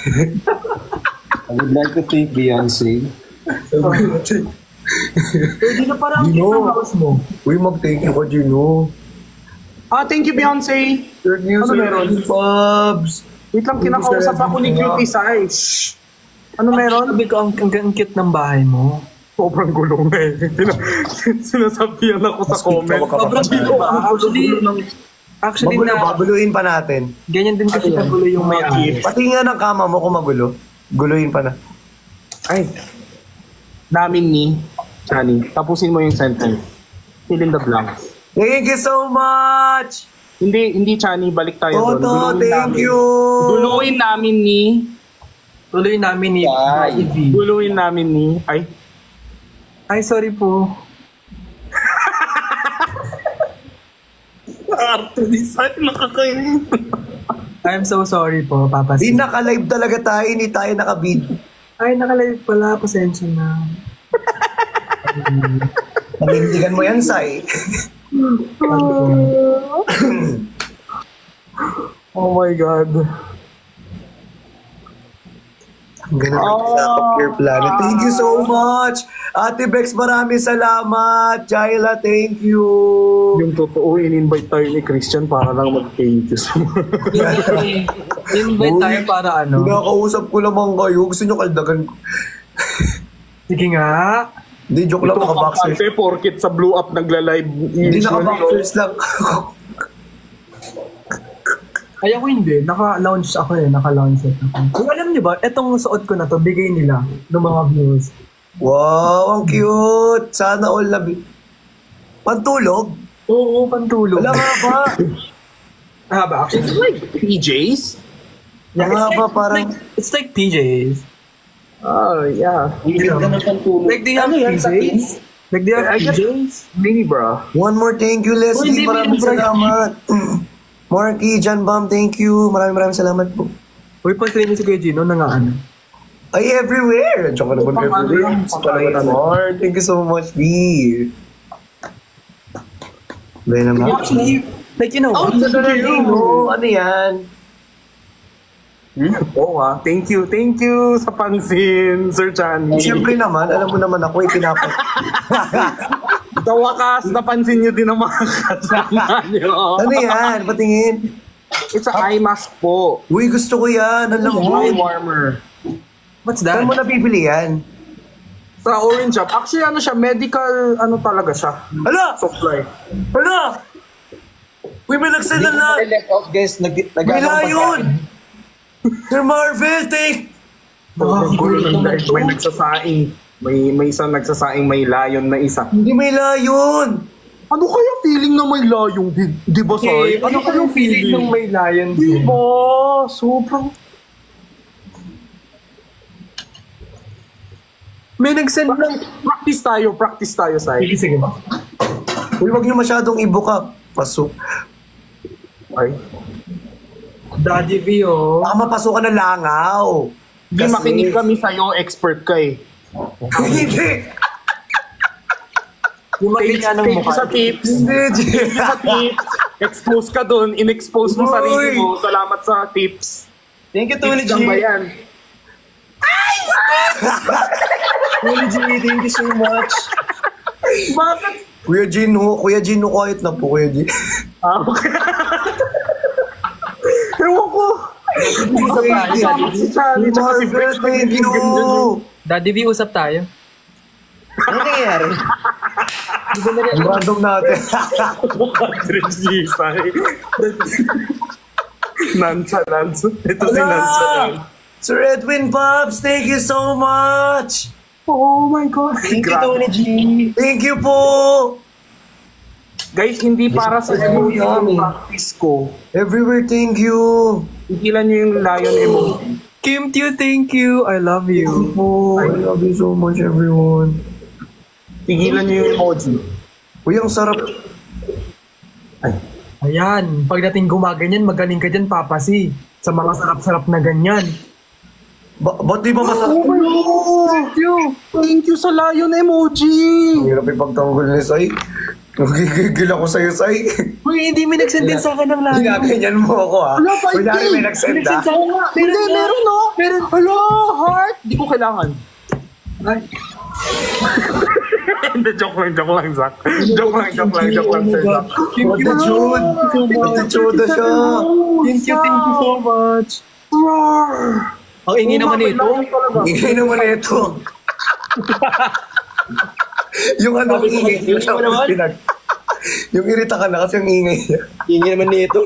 I would like to thank Beyonce. Pwede na parang Dino. kitang house mo. Uy, mag-thank you ka, Gino. Thank you, Beyonce. Third news, Ano Sir meron? Edwin Pops. Wait lang, kinakausap ako ni Cutie Sai. Shh. Ano meron? Sabi ko, ang cute ng bahay mo. Sobrang gulong na eh. Sinasabihan ako sa comment. Sobrang cute ba? Actually Magulo, na, babuluin pa natin. ganyan din kasi kagulo yung may ayos. Pati nga ng kama mo kung magulo. Guluhin pa na. Ay. Namin ni Chani. Tapusin mo yung sentence. Fill in the blanks. Thank you so much! Hindi Chani, balik tayo doon. Toto, thank you! Guluhin namin ni... Tuloy namin ni Ivy. Guluhin namin ni... Ay, sorry po. Arte ni Sai, nakakainin. I'm so sorry po, Papa Di C. naka-live talaga tayo, hindi tayo naka-bid. Ay, naka-live pala. Pasensya na. Panindigan mo yan, Sai. Oh my God. Ang ganda ng sa Pure Planet. Thank you so much. Ate Bex, maraming salamat. Jaila, thank you. Yung totoo, in-invite tayo ni Christian para lang mag-thank you so much. Invite tayo para ano? Pinakausap ko lamang kayo. Gusto nyo kaldagan ko. Sige nga. Hindi, joke lang, Ito naka-boxers. kakante, porkit sa Blue Up nagla-live. Hindi, naka-boxers lang. Ay, ako hindi. Naka-lounge ako eh. Naka-lounge set ako. Kung alam niyo ba, etong suot ko na to, bigay nila ng mga viewers. Wow, ang cute. Sana all na... Pantulog? Oo, pantulog. Wala nga ba? Ah, ba? Actually, Like PJs? Wala nga ba parang... it's like PJs. Oh, yeah. Like they have PJs? Like they have PJs? Mini bro. One more thank you, Leslie. Hindi, Maraming hindi, salamat. Marky, John Bam, thank you. Maraming salamat po. Uy, pansinin niyo si Kuya Gino na nga ano. Ay, everywhere. Diyan ka naman everywhere. More. Thank you so much, B. Ba naman? Actually, like you know, Sa Donaldino, ano yan? Oo thank you sa pansin, Sir Chan. Siyempre naman, alam mo naman ako, ipinapat. Sa wakas, napansin nyo din ang mga kasama nyo. Ano yan? Patingin. It's a eye mask po. Uy, gusto ko yan. Ang Eye lambot. warmer. what's that? Saan mo nabibili yan? Sa Orange Shop. Actually, ano siya, medical, ano talaga siya. Hala! Supply. Hala! Uy, may nagsala na. Left out guys, May layon! Sir Marvel, take! May nagsasaing. May isang nagsasaing may layon na isa. Hindi may layon! Ano kaya feeling na may layon? Di ba, Okay, Sai? ano kayong feeling ng may lion? Di ba? Sobrang... May nag-send ng... Practice tayo, Sai. Sige, sige. Uy, wag niyo masyadong ibuka. Pasok. Ay. Daddy V, oh. Baka mapasukan ng langaw. Di makinig kami sa'yo, expert ka eh. Hindi! Yung makita ng Thank you mukha. sa tips. Hindi, Thank you sa tips. Expose ka dun. In-expose mo sarili mo. Salamat sa tips. Thank you, Tony Tips G. lang ba yan? Tony G, thank you so much. Bakit? Kuya Gino, quiet na po, Kuya Gino. Okay. Ewan ko. Usap tayo. Si Charlie, tsaka si Marvel, Brett, thank nagiging you! ganyan yun. Daddy V, usap tayo. Ano nangyayari? Ang random natin. Sai. Nonchalant. Ito si Wala! Nonchalant. Sir Edwin Pops, thank you so much! Oh my God. Thank you, Tony G. Thank you po! Guys, hindi para sa emoji yung practice ko. Everywhere, thank you! Tigilan nyo yung lion emoji. Kim Teo, thank you. I love you. Oh, I love you so much, everyone. Tigilan nyo yung emoji. Uy, ang sarap. Ayan, pagdating gumaganyan, magaling ka dyan, Papa C. Sa mga sarap-sarap na ganyan. Ba't di ba masarap? Thank you. Thank you sa lion emoji. Ang hirap ipagtanggol ni Sai. Nagigigil ako sa'yo, Sai. Uy, hindi may nag-send din sa akin ng lahat. Ginaganyan mo ako, ha? Wala, 5K. Kunyari may nagsend, ha? Hindi, meron no? Meron. Hello, heart. Di ko kailangan. Ay, Hindi, joke lang, Zach. Joke lang, Sir Zach. Attitude! Attitude na siya! thank you so much. Roar. Ang ingay naman nito. Ingay naman ito. Yung ano, ingay niya. Yung irita ka na kasi ang ingay niya. Hingi naman nito.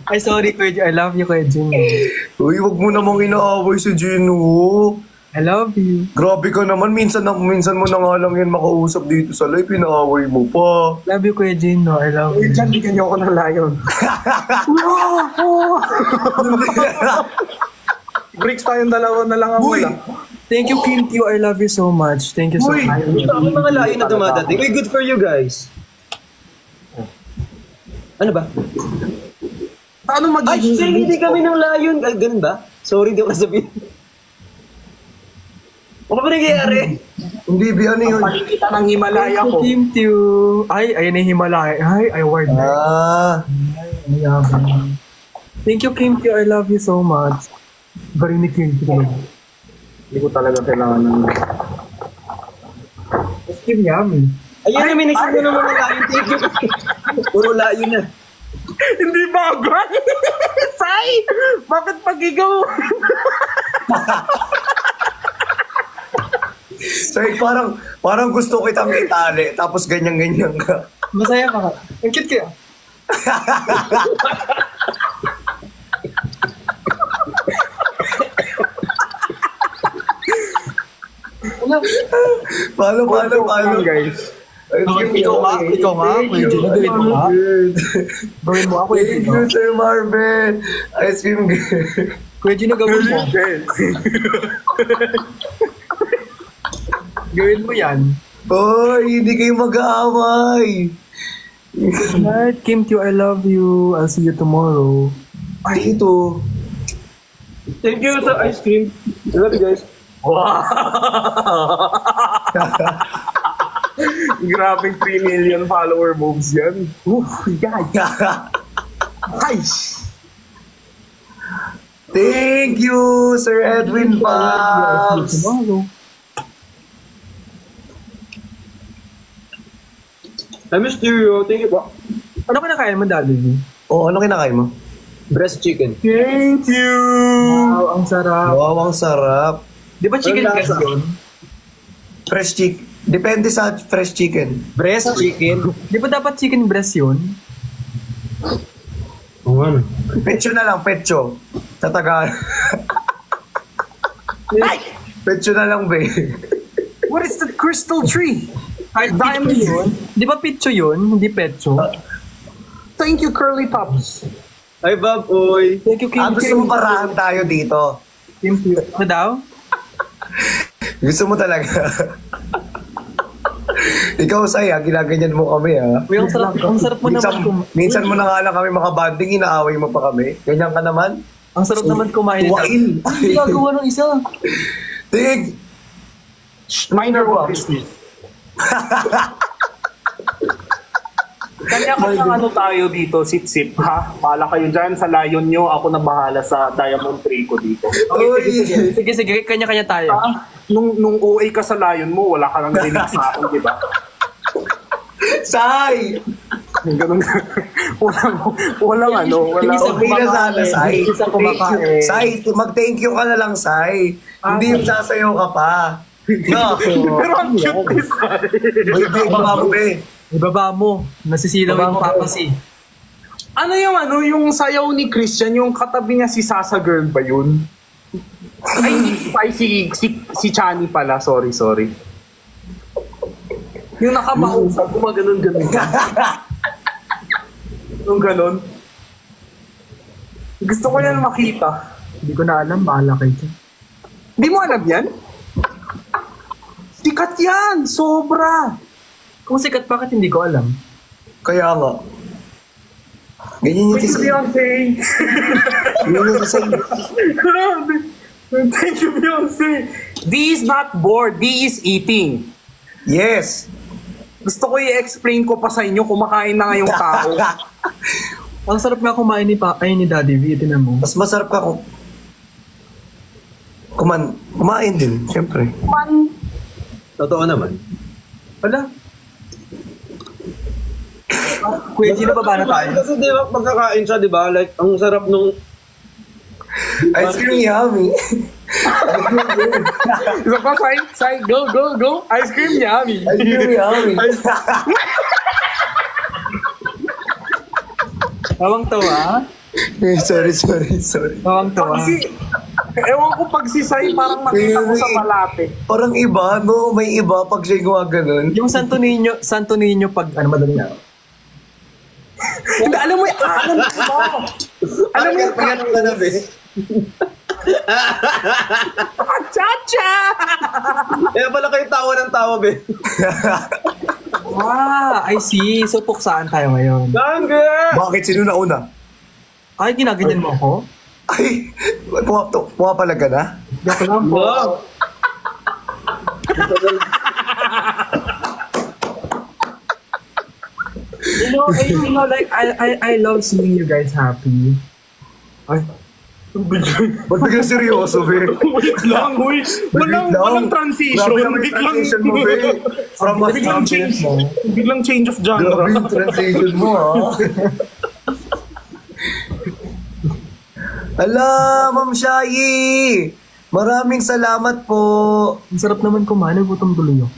Ay, sorry, Kuya Gino. I love you, Kuya Gino. Uy, wag mo namang inaaway si Gino. I love you. Grabe ka naman. Minsan mo na nga lang yan makausap dito sa live. Pinaaway mo pa. Love you, Kuya Gino. I love you. Diyan, bigyan niyo ako ng lion. Bricks tayong dalawa na lang ang Uy! wala. Thank you, Kim Teo. I love you so much. Thank you so Uy! much. Ang mga layo na dumadating. Uy, good for you guys. Ano ba? Paano Ay, magiging... hindi kami ng layon. Ay, ganun ba? Sorry, di ko nasabihin. Ano ba nangyayari? Hindi, ano yun? Palikita ng Himalaya ko. Kim Teo. Ay, ayun yung Himalaya. Ay, award na. Ay, yabang. Thank you, Kim Teo. I love you so much. Bari ni Kim Teo. Hindi ko talaga kailangan ng... Kim Yami. Ayun, may nagsabi naman ng layo. Thank you. Puro layo na. Hindi bagay! Sai! Bakit pag-igaw? So, parang gusto kitang itali, tapos ganyan-ganyan ka. Masaya ka. Ang cute kaya. Paano? Guys. Ikaw nga. Kuya Gino, gawin mo nga. Gawin mo ako. Thank you, Sir Marvin. Ice cream girl. Kuya Gino, gawin mo. Gawin mo yan. Hoy, hindi kayo mag-aaway. Good night, Kim Teo. I love you. I'll see you tomorrow. Ay, ito. Thank you sa ice cream. I love you guys. Wow! Grabing 3 million follower moves yan. Nice! Thank you, Sir Edwin Pabs. Tomorrow. I miss you. Thank you po. Ano kinakain mo, Daddy? Ano kinakain mo? Breast chicken. Thank you! Wow, ang sarap. Wow, ang sarap. Di ba chicken Ang breast lasa. yun? Fresh chicken. Depende sa fresh chicken. Breast chicken. Di ba dapat chicken breast yun? Oo nga. Pecho na lang, pecho. Sa Tagalog. Pecho na lang, be. What is that crystal tree? Kahit diamond yun. Di ba pitcho yun? Hindi petcho. Thank you, Curly Pops. Ay, Bob, oy. Thank you, Kim Gusto mo parahan tayo dito. Kim Teo. Ano daw? Gusto mo talaga. Ikaw, Saya, ginaganyan mo kami, ha? Uy, ang sarap mo naman Minsan mo na nga lang kami makabanding, inaaway mo pa kami. Ganyan ka naman. Ang sarap naman kumain nito. Wain. Ang gagawa ng isa. Tig! Minor business. Kanya-kanya ano tayo dito, sip-sip, ha? Pala kayo dyan sa Lion nyo, ako na bahala sa Diamond Tree ko dito. Sige, kanya-kanya tayo. Nung OA ka sa Lion mo, wala ka nang narinig sa akin, di ba? Sai! Ganun. walang Okay na sana, Sai. Isang kumakain. Sai, mag-thank you ka na lang, Sai. Hindi yung sasayaw ka pa. No. Pero ang cute ni Sai. Ibaba mo, be. Ibaba mo. Nasisilaw yung papasi. Ano yung sayaw ni Christian, yung katabi niya si Sasa Girl ba yun? Ay, si Chani pala. Sorry. Yung nakabausap, gumaganon-ganon. Yung ganon. Gusto ko yan makita. Hindi ko na alam. Bahala kayo dyan. Di mo alam yan? Sikat yan! Sobra! Kung sikat, bakit hindi ko alam? Kaya nga. Ganyan yung si Beyonce! Ganyan yung si Thank you, Beyonce! D is not bored. D is eating. Yes. Gusto ko i-explain ko pa sa inyo, kumakain na ngayong tao. Ang sarap nga kumain ni Daddy V. Tinan mo. Mas masarap ka kung kumain din, siyempre. Totoo naman. Wala. Kuya, sino pa ba na tayo? Kasi di ba, pagkakain siya, di ba? Like, ang sarap nung... Ice cream yummy. Isa pa, Sai, go! Ice cream yummy! Ice cream yummy. Tawang tawa. Sorry. Tawang tawa. Ewan ko pag si Sai, parang makita ko sa malate. Parang iba, no? May iba pag siya gawa ganun. Yung Santo Niño pag ano madaling araw. Hindi, alam mo yung alam mo yung Ganun ka na, be. cha-cha! Kaya pala kayo tawa ng tawa, be. I see. So, puksaan tayo ngayon. Ganga! Bakit? Sino na una? Ay, ginaganyan mo ako? Ay, pumapalaga na? Joke lang po. Wow. Like, I love seeing you guys happy. Ay. Ba't biglang seryoso, be? Wait lang, wait. Walang transition. Grabe naman yung transition mo, be. From a Biglang change of Grabe genre. yung transition mo, ha? Ala, Ma'am Shayi! Maraming salamat po. Ang sarap naman kumain, gutom tuloy ako.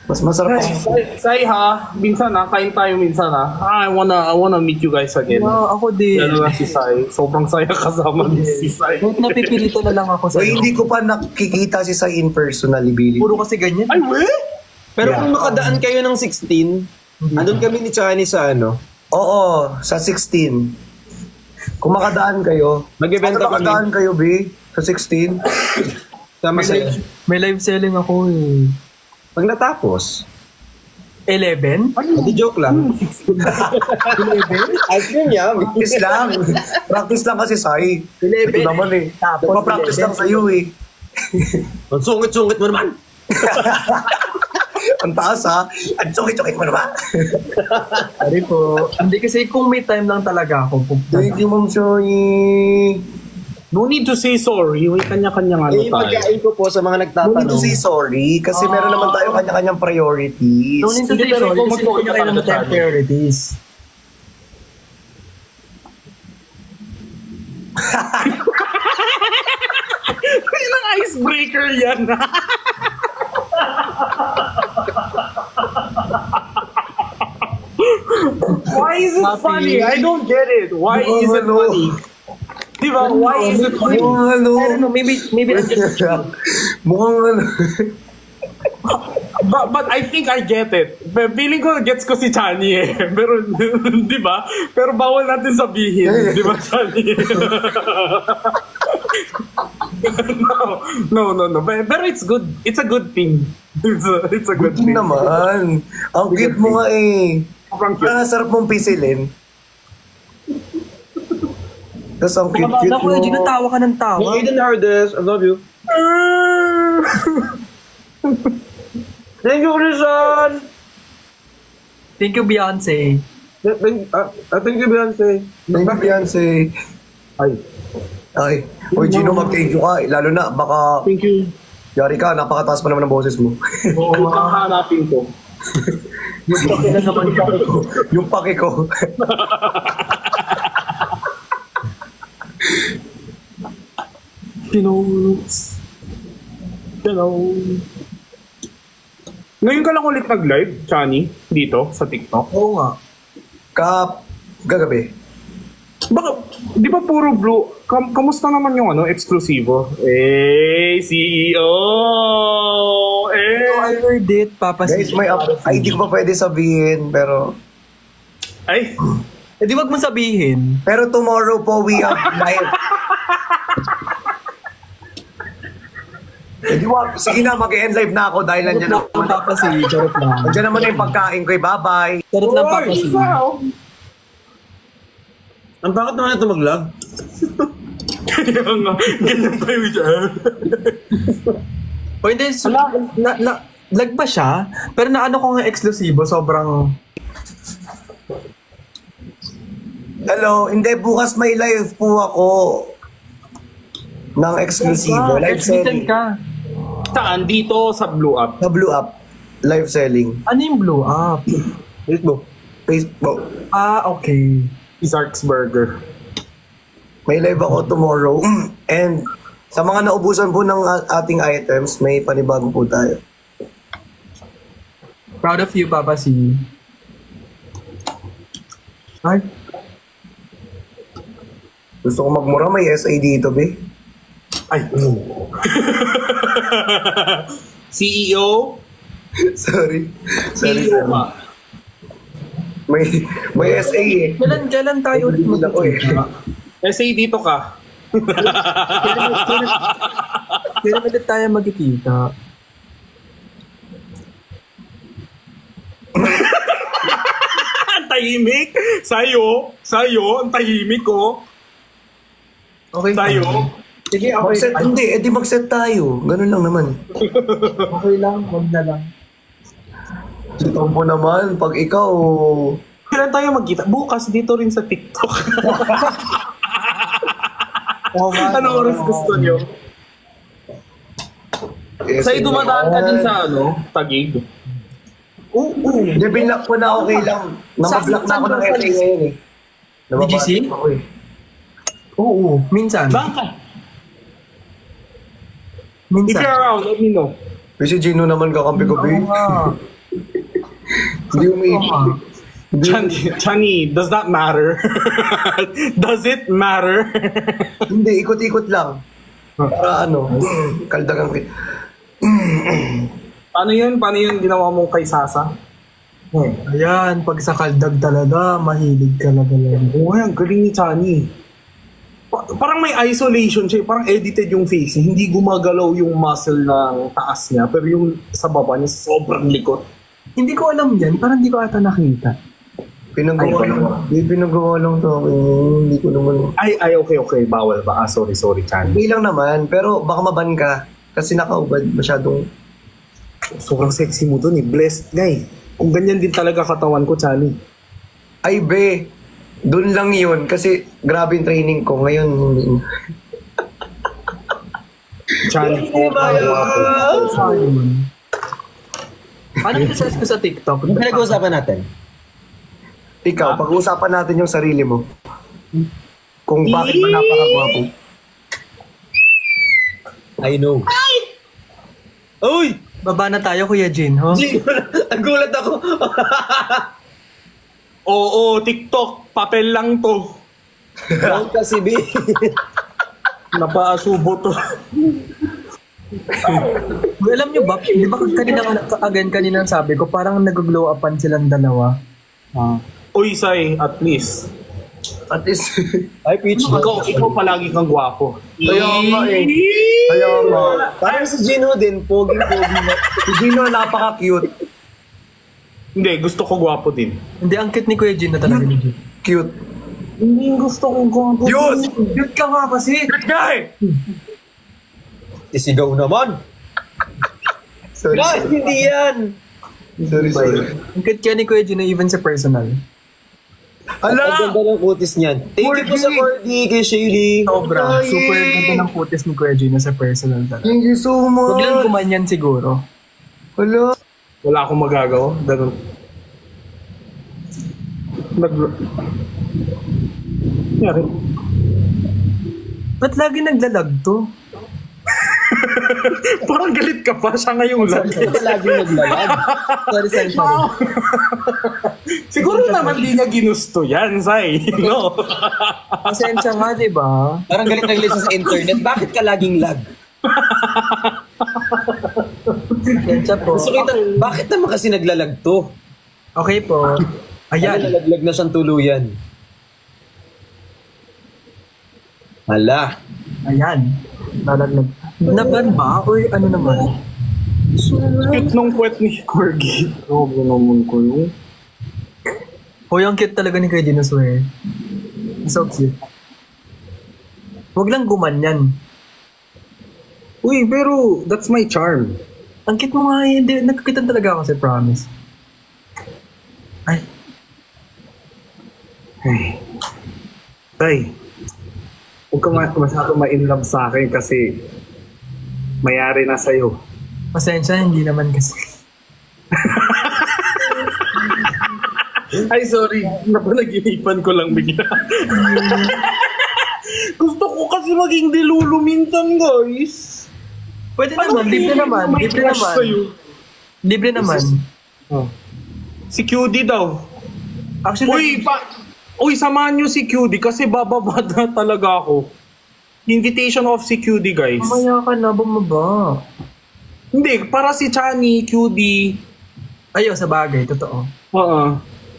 Mas masarap ako. Say ha, minsan na, kain tayo minsan na. I wanna meet you guys again. Wow, ako din. Lalo na si Sai. Sobrang saya kasama ni si Sai. Kahit napipilito na lang ako So, sa hindi ko pa nakikita si Sai in personally, Billy. Puro kasi ganyan. Ay, we? Pero kung nakadaan kayo ng 16, andun kami ni Chani sa ano, Oo, sa 16. Kung makadaan kayo. Mag-ibenta kami. Makadaan kayo, B? Sa 16? sama sa May live selling ako eh. Pag natapos, 11? hindi joke lang. 11? Ayos yun yan. Practice lang. Practice lang kasi, Sai. 11. Ito naman eh. Tapos Nagpa-practice 11. lang sa'yo eh. Ang sungit-sungit mo naman. Ang taas ha. Ang sukit-sukit mo naman. Sorry po. Hindi kasi kung may time lang talaga ako. Thank you, Ma'am Shoy. No need to say sorry. May kanya-kanyang ano Eh, tayo. magkain ko po sa mga No need nagtatanong. to say sorry kasi meron naman tayo kanya-kanyang priorities. Don't need to Hindi, say pero sorry ikaw kasi mag-sorry hindi ka kayo naman talaga, tayo priorities. Ilang icebreaker yan. Why is it Happy. funny? I don't get it. Why is it Ano? funny? Diba? Why is it funny? Mukhang ano. I don't know, maybe I'm just Mukhang ano. But I think I get it. Feeling ko gets ko si Chani eh. Pero, di ba? Pero bawal natin sabihin. Di ba, Chani? No. Pero it's good. It's a good thing. It's a good Hindi thing. naman. Ang cute mo nga eh. Sobrang cute. Ang sarap mong pisilin. Tapos ang cute-cute Naku, mo. Eugene, natawa ka ng tawa. Aiden Hardes, I love you. Thank you, Rizan! Thank you, Beyonce. Thank you, Beyonce. Thank you, Beyonce. Ay. Ay. Uy, Gino, mag-thank you ka. Lalo na, baka Thank you. yari ka, napakataas pa naman ng boses mo. Oo, Ang hanapin ko. yung pakilan naman ka. Yung pake ko. Ngayon ka lang ulit nag-live, Chani, dito sa TikTok. Oo nga. Gagabi. Baka, di ba puro blue? Kamusta naman yung ano, eksklusibo? CEO! I heard it, Papa. Guys, may ay, di ko pa pwede sabihin, pero... Ay, Eh, di wag mo sabihin. Pero tomorrow po, we have live. Eh, di wag, sige na, mag-end live na ako dahil nandiyan Charot lang, Papa si. Charot lang. Nandiyan naman na yung pagkain ko, eh. Bye-bye. Charot lang, Papa Oy, si. ikaw! Ang bakit naman ito mag-lag? Kaya nga, ganyan pa yung dyan. O hindi, lag ba siya? Pero naano ko nga eksklusibo, sobrang... Hello, hindi, bukas may live po ako. Ng exclusive. Live selling. ka. Saan? Dito sa Blue Up. Sa Blue Up. Live selling. Ano yung blow up? Facebook. Facebook. Ah, okay. Zark's Burger. May live ako tomorrow. And sa mga naubusan po ng ating items, may panibago po tayo. Proud of you, Papa si. Ay, Gusto ko magmura, may SA dito, be. Ay, CEO? Sorry. Sorry. CEO ba? May SA eh. kailan tayo ulit Hindi ako eh. SA dito ka. Kailan ulit tayo magkikita? Ang tahimik. Sa'yo, ang tahimik ko. Okay. Sa'yo. Sige, okay. Mag-set, hindi, edi mag-set tayo. Ganun lang naman. Okay lang, wag na lang. Si Tompo naman, pag ikaw, Kailan tayo magkita? Bukas dito rin sa TikTok. Anong oras gusto nyo? Sa'yo dumadaan ka din sa Taguig. Hindi, binlock ko na, okay lang. Nakablock na ako ng FA ngayon eh. BGC? Ako eh. Oo, minsan. Bakit? If Minsan. you're around, let me know. Kasi Gino naman kakampi ko, babe. Hindi umiikot. Chani, does that matter? Does it matter? Hindi, ikot-ikot lang. Para kaldagang fit. Paano yun? Paano yun ginawa mo kay Sasa? Ayan, pag sa kaldag talaga, mahilig ka talaga lang. Oo, ang galing ni Chani. Parang may isolation siya. Parang edited yung face niya. Hindi gumagalaw yung muscle ng taas niya. Pero yung sa baba niya, sobrang likot. Hindi ko alam yan, parang hindi ko ata nakita. Pinagawa lang sa akin. Hindi ko naman. Ay, okay. Bawal ba? Sorry, Chani. Hindi lang naman, pero baka maban ka. Kasi nakaubad masyadong. Sobrang sexy mo dun eh. Blessed guy. Kung ganyan din talaga katawan ko, Chani. Ay, be. Doon lang yun. Kasi grabe yung training ko. Ngayon, hindi. Chani. Ano yung search ko sa TikTok? Ano pinag-uusapan natin? Ikaw, pag-uusapan natin yung sarili mo. Kung bakit ba napakagwapo. I know. Uy! Baba na tayo, Kuya Jin, ho? Ang gulat ako. Oo, TikTok. Papel lang to. Wrong kasi, B. Napaasubo to. Alam nyo ba, di ba kanina sabi ko, parang nag-glow upan silang dalawa. Uy, Sai, at least. At least, Ay, Peach. Ikaw palagi kang gwapo. kaya nga eh. Kaya nga. Parang si Gino din. Pogi-pogi na. Si Gino napaka-cute. Hindi, gusto ko gwapo din. Hindi, ang cute ni Kuya Jin na talaga ni Jin. Cute. Hindi gusto ko gwapo. Cute! Cute ka nga kasi! Cute guy! Isigaw naman. Sorry. Ay, hindi yan. Sorry. Ang cute kaya ni Kuya Jin, even sa personal. Ang Ala! ganda ng kutis niyan. Thank you po sa 4D kay Shaylee. Sobra. Ay! Super ganda ng kutis ni Kuya Jin sa personal talaga. Thank you so Huwag lang much. gumanyan siguro. Wala. Wala akong magagawa. Ganun. Yari. Ba't lagi naglalag to? Parang galit ka pa. Siya ngayong lang. Lagi naglalag. Sorry. Siguro naman di niya ginusto yan, Sai. No? Pasensya nga, di ba? Parang galit na galit sa internet. Bakit ka laging lag? Pasensya po. Gusto kita, bakit naman kasi naglalag to? Okay po. Ayan. Ayan. Nalaglag na siyang tuluyan. Hala. Ayan. Nalaglag. Naban ba? O ano naman? Cute nung puwet ni Corgi. Grabe naman ko yun. Hoy, ang cute talaga ni Kuya Jin, I swear. So cute. Huwag lang gumanyan. Uy, pero that's my charm. Ang cute mo nga, hindi. Nagkakitan talaga ako sa promise. Ay. Tay, huwag ka masyado ma-inlove sa akin kasi mayari na sa'yo. Pasensya, hindi naman kasi. Ay, sorry. Napanaginipan ko lang bigla. Gusto ko kasi maging dilulo minsan, guys. Pwede naman, libre naman. May Libre crush naman. sa'yo. Libre naman. Si QD daw. Actually, Uy, samahan nyo si QD kasi bababa na talaga ako. Invitation of si QD, guys. mamaya ka na, bumaba. Hindi, para si Chani, QD. Ayo, sa bagay, totoo. Oo.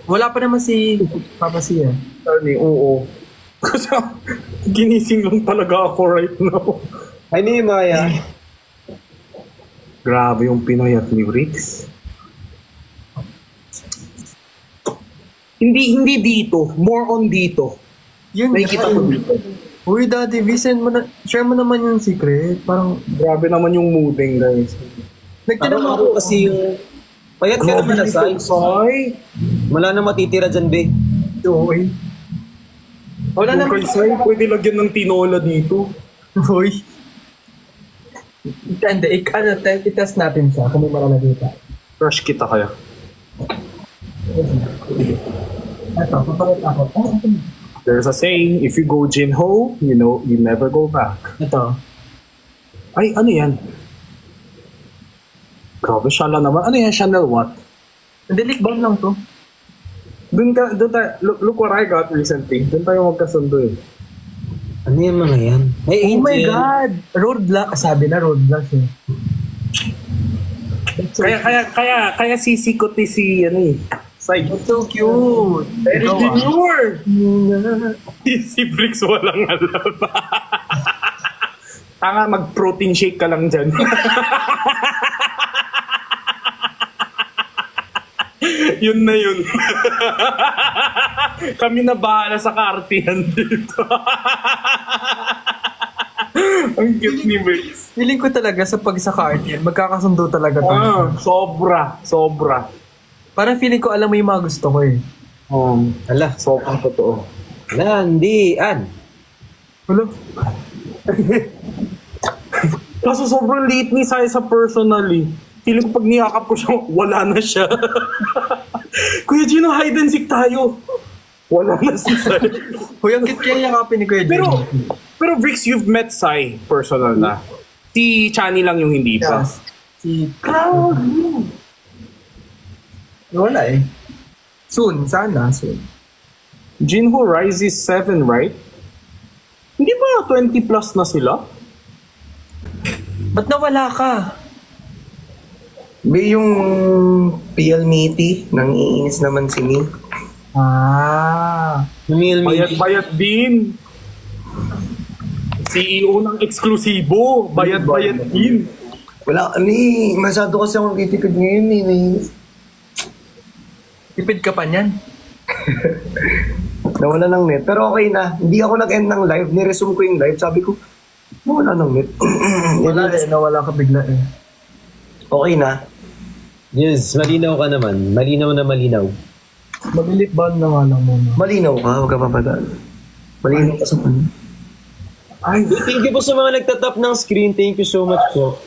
Wala pa naman si Papa Sia. Chani, oo. Kasi ginising lang talaga ako right now. Ay, ni Maya. Grabe yung Pinoy at lyrics. Hindi dito. More on dito. Yun Nakikita ko dito. Uy, Daddy V, share mo naman yung secret. Parang, Grabe naman yung moving, guys. nagtanong ako Araw-araw kasi yung... Payat ka naman na, Sai. Sai. Wala na matitira dyan, be. Uy. Wala Wala naman. Sai, pwede lagyan ng tinola dito. Uy. Hindi, i-test natin siya kung may malalagay ka. Crush kita kaya. Ito, papakita ako. There's a saying, if you go Jinho, you know, you never go back. Ito. Ay, ano yan? Grabe, Chanel naman. Ano yan, Chanel what? Hindi, lip balm lang to. Doon tayo, look what I got recently. Doon tayo magkasundo eh. Ano yung mga yan? Hey, Oh my Angel. God! Road black. Sabi na road black eh. Kaya sisikot si, ano eh. Sai. That's so cute. Very Ikaw, demure! Si Bricks walang alam. Tanga, mag-protein shake ka lang dyan. Yun na yun. Kami na bahala sa kartihan dito. Ang cute ni Bricks. Feeling ko talaga sa pagsaka-art yan, magkakasundo talaga to. Sobra. Parang feeling ko alam mo yung mga gusto ko eh. Ala. Sobrang totoo. Landian. Hello? Kaso sobrang liit ni Sai sa personally. Feeling ko pag niyakap ko siya, wala na siya. Kuya Gino, hide and seek tayo. Wala na si Sai. Hoy, ang cute kaya yakapin ni Kuya Jimmy. Pero Bricks, you've met Sai personal na. Si Chani lang yung hindi pa. Yes. Si Cloud. Wala eh. Soon, sana, soon. Jinho Rises 7, right? Hindi ba 20 plus na sila? Ba't nawala ka? May yung PL Meaty, nang iinis naman si Mi. Meal me. Bayad din. CEO ng eksklusibo. Bayad din. Wala, masyado kasi akong titipid ngayon naiinis. Tipid ka pa niyan. Nawala ng net. Pero okay na. Hindi ako nag-end ng live. Niresume ko yung live. Sabi ko, nawala ng net. Wala eh, nawala ka bigla eh. Okay na. Yes, malinaw ka naman. Malinaw na malinaw. Mag-lip balm na nga lang muna. Malinaw ka. Huwag ka papadaan. Malinaw ka sa kanya. Ay, thank you po sa mga nagtatap ng screen. Thank you so much po.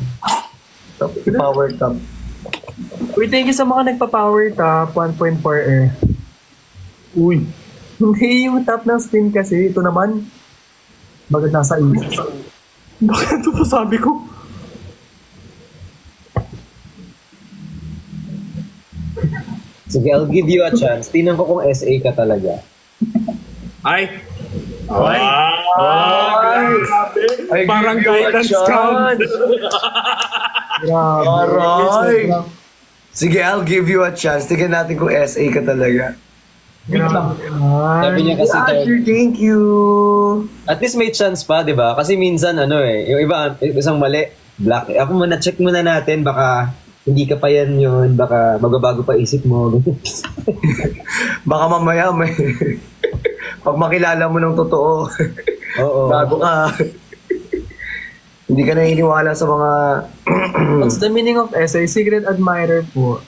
Power tap. Uy, thank you sa mga nagpa-power tap 1.4 eh. Uy. Hindi yung tap ng screen kasi. Ito naman. Bakit nasa iyo? Bakit ito pa sabi ko? Sige, I'll give you a chance. Tingnan ko kung SA ka talaga. Ay. Parang guidance count. Grabe. Aray! Sige, I'll give you a chance. Tignan natin kung SA ka talaga. Sabi niya kasi Thank you. at least may chance pa, di ba? Kasi minsan, yung iba, isang mali, black. Ako muna, check muna natin, baka hindi ka pa yan yun, baka magbabago pa isip mo. Baka mamaya may... Pag makilala mo ng totoo, Oo. bago ka. Hindi ka naniniwala sa mga... What's the meaning of SA? Secret admirer po.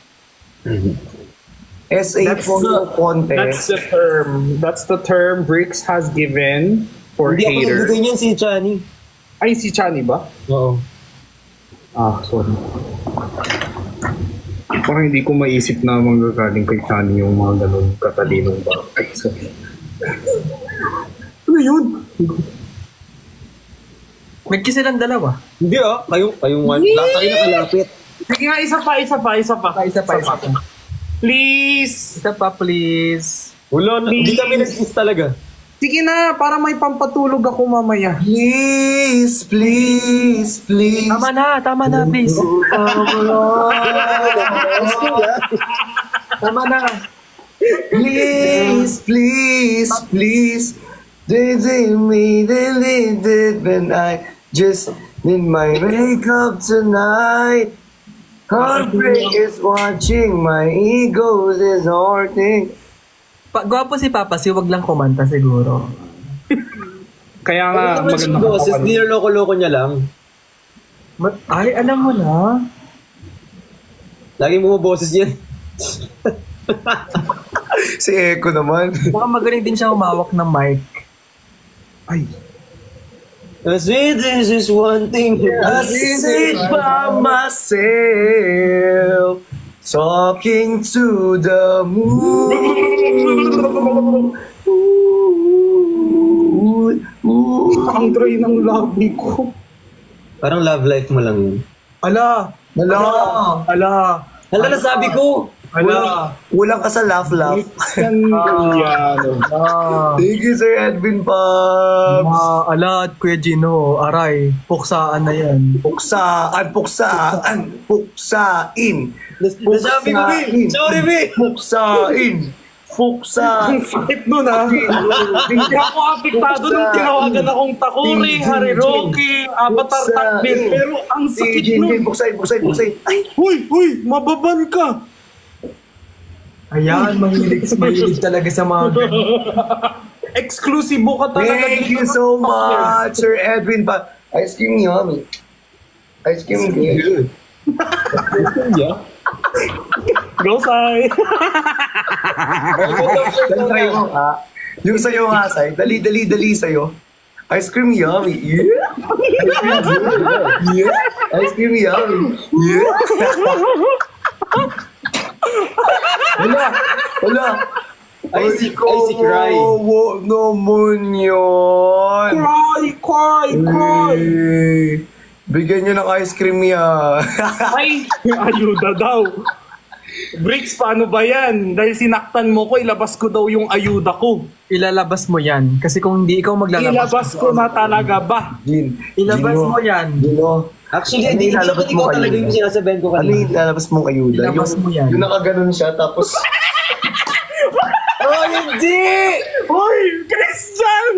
SA po yung That's contest. the term. That's the term Bricks has given for Hindi ako haters. nagbigay niyan si Chani. Ay, si Chani ba? Oo. Sorry. Parang hindi ko maisip na manggagaling kay Chani yung mga ganun katalinong ba. Ay, sorry. Ano yun? Nag-kiss silang dalawa. Hindi kayong one. Lahat tayo nakalapit. Sige nga, isa pa. Isa pa. Please! Isa pa, please. Wala na, hindi kami nag-kiss talaga. Sige na, para may pampatulog ako mamaya. Please, please, please. Tama na, please. Tama na. Please, please, please. They me, they did when I just did my makeup tonight. Heartbreak is watching, my ego is hurting. Gwapo si Papa, si wag lang kumanta siguro. Kaya nga, Ano naman yung boses, niloloko-loko niya lang. Ay, alam mo na. Laging bumaboses yan. Si Eko naman. Baka magaling din siya humawak ng mic. Ay. Sweet, this is one thing. I sit by myself, talking to the moon. Ang dry ng labi ko. Parang love life mo lang yun. Ala! Hala, Ala! Hala, nasabi ko! Ala! kulang ka sa laugh. Yan, yan. Thank you, Sir Edwin Pabs. Ala at Kuya Gino, aray, puksaan na yan. Puksaan. Nasabi ko, B! Sorry, B! Puksain. Ang sakit nun ha. Hindi ako apektado nung tinawagan akong Takuri, Hariroki, Avatar Takbin. Pero ang sakit nun. Puksain. Ay, Huy, mababan ka. Ayan, mahilig talaga sa mga Exclusive ka talaga. thank you so much, Sir Edwin Pabs. Ice cream yummy. Ice cream good. Go, Sai. Try mo ha. Yung sa'yo nga, Sai. Dali sa'yo. Ice cream yummy. Yeah. Ice cream yummy. Yeah. Wala. Icy cry. Wag naman yun. Cry. Eh, bigyan nyo ng ice cream yan. Ay, ayuda daw. Bricks, paano ba yan? Dahil sinaktan mo ko, ilabas ko daw yung ayuda ko. ilalabas mo yan. Kasi kung hindi ikaw maglalabas, Ilabas ko na talaga ba? ilabas Gino. mo yan. Gino. Actually, Ano hindi yung lalabas ikaw mo talaga ayuda? yung sinasabihan ko Ano kanina. yung lalabas mong ayuda? Ilabas mo yan. Yung nakaganon siya, tapos... Oh, hindi! Hoy, Christian!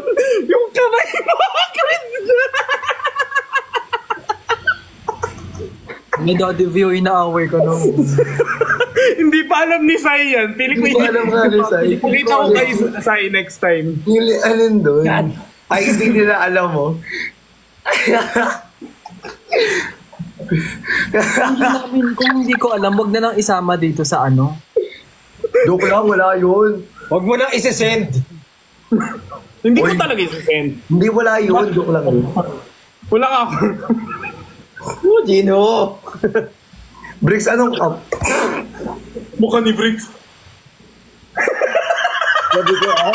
Yung kamay mo, Christian! May Daddy View, ina-away ko nung. Hindi pa alam ni Sai yan. Piling Hindi ko alam nga rin, Sai. Pakita ko kay Sai next time. Yung alin doon? Ay, hindi nila alam mo. Kung hindi ko alam, wag na lang isama dito sa ano. Joke lang, wala yun. Huwag mo nang isi-send. Hindi ko talaga isi-send. Hindi, wala yun. Joke lang yun. Wala nga ako. Oh, Gino! Bricks, anong... Mukha ni Bricks. Sabi ko, ah?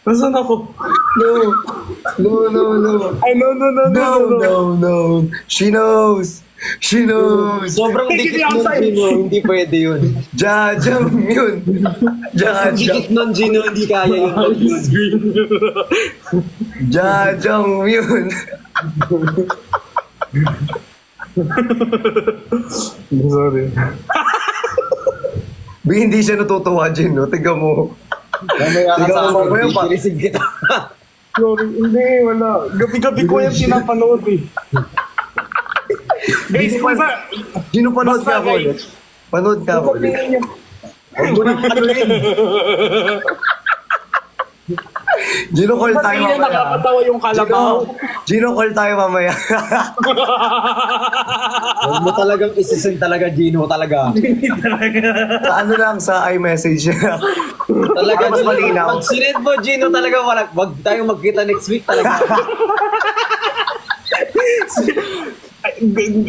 Nasaan ako? No. Ay, no. No. She knows. Sobrang Take it dikit nun, outside. Gino. Hindi pwede yun. Jajam yun. Ang dikit nun, Gino. Hindi kaya yun. Jajam yun. Sorry. Hindi siya natutuwa, Jin, no? Tignan mo. Mamaya ka Ikaw sa mo, mamaya akin. pa. Kikilisig kita. Sorry. Hindi, wala. Gabi-gabi ko yung pinapanood eh. Guys, kung sa... Gino, panood Basta, ka ako guys. ulit. Panood ka ako ulit. Huwag mo nang panuin. Gino, call tayo Hindi na mamaya. nakakatawa yung kalabaw. Gino, call tayo mamaya. Huwag mo talagang isi-send talaga, Gino. Talaga. Sa ano lang, sa iMessage. Talaga, Mas Gino. malinaw. Pag sinend mo, Gino, talaga wala. Huwag tayong magkita next week talaga.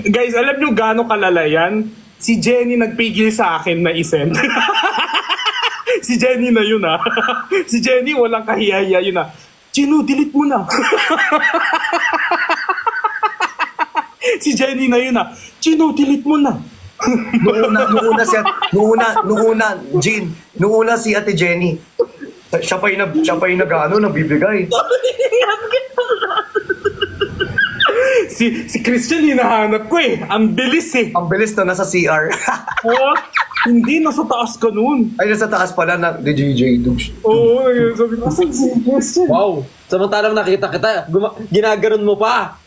Guys, alam nyo gaano kalala yan? Si Jenny nagpigil sa akin na isend. Si Jenny na yun ah. Si Jenny walang kahiya yun ah. Gino, delete mo na. Si Jenny na yun ah. Gino, delete mo na. Nung una si Ate Jenny. Siya pa yung nabibigay. Si Christian hinahanap ko eh. Ang bilis eh. Ang bilis na nasa CR. Oh, hindi, nasa taas ka nun. Ay, nasa taas pala na DJ Douche. Oo, sabi ko, asan si Christian? Wow. Samantalang nakita kita, ginaganon mo pa.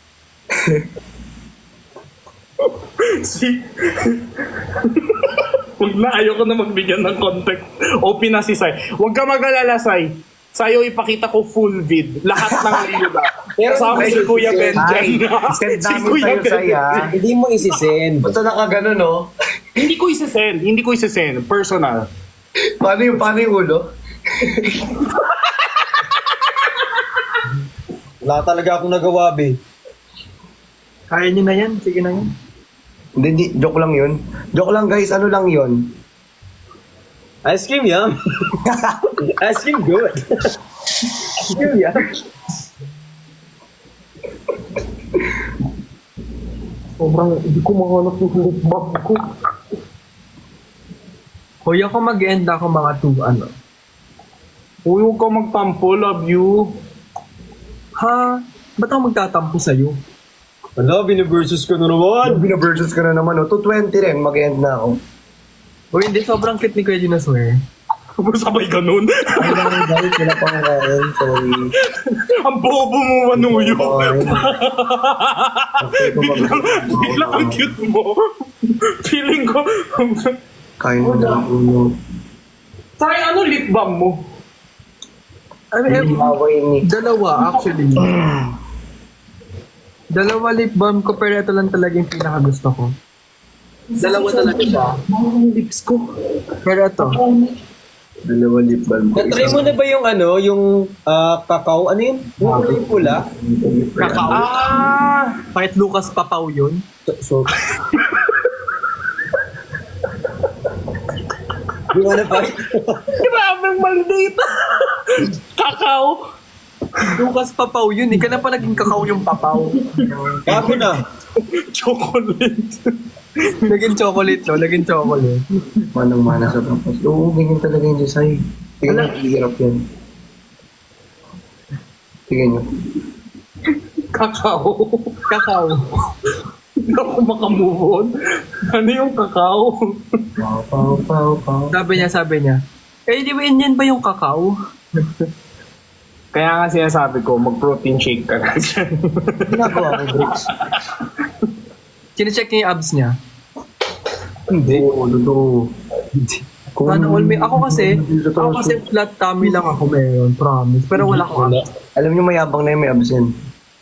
Si... Huwag na, ayoko na magbigyan ng context. Open na si Sai. Huwag ka mag-alala, Sai. Sa'yo ipakita ko full vid. Lahat ng ayuda. Pero Kasama si Kuya Ben dyan. Send Si namin Kuya sa'yo, Ben. Sai, ah. Hindi mo isisend. Basta nakagano, no? Hindi ko isesend. Personal. Paano yung ulo? Wala talaga akong nagawa, be. Kaya niyo na yan. Sige na yan. Hindi, joke lang yun. Joke lang, guys. Ano lang yun? Ice cream yum. Ice cream good. Ice cream yum. Sobrang, hindi ko mahanap yung lip balm ko. Hoy, ako mag-end ako mga 2, Uy, huwag ka magtampo. Love you. Ha? Ba't ako magtatampo sa'yo? Wala, binaversus ko na naman. Binaversus ka na naman, no? 220 rin, mag-end na ako. Hoy, hindi. Sobrang cute ni Kuya Gino, swear. Sabay ganun. Ay lang, guys. Wala pang kain. Sorry. Ang bobo mo, Manuyo. Okay, Biglang ang cute mo. Feeling ko. kain mo na lang ulo. Say, ano lip balm mo? Away ni. Dalawa, actually. Dalawa lip balm ko, pero ito lang talaga yung pinakagusto ko. Dalawa talaga siya. Ang lips ko. Pero ito, Dalawa lip balm ko. Na-try mo na ba yung yung kakao? Ano yun? Yung kulay pula? kakao. Kahit Lucas Papaw yun. So, you wanna fight? Grabe maldita. Kakao. Lucas Papaw yun. Hindi ka na pa naging kakao yung Papaw. Bago na. Chocolate. Naging chocolate, no? Naging chocolate. Manang-mana sa tapos. Oo, ganyan talaga yung design. Tingnan nyo, hirap yan. Tingnan nyo. Kakao. Kakao. Hindi ako makamove on. Ano yung kakao? Pow. Sabi niya, eh, di ba yan ba yung kakao? Kaya nga sinasabi ko, mag-protein shake ka na dyan. Ginagawa ko, Bricks. Sinecheck niya yung abs niya. Hindi. Oo, totoo. Ano, ako kasi flat tummy lang ako meron, promise. Pero wala ko abs. Alam nyo, mayabang na yun, may abs yan.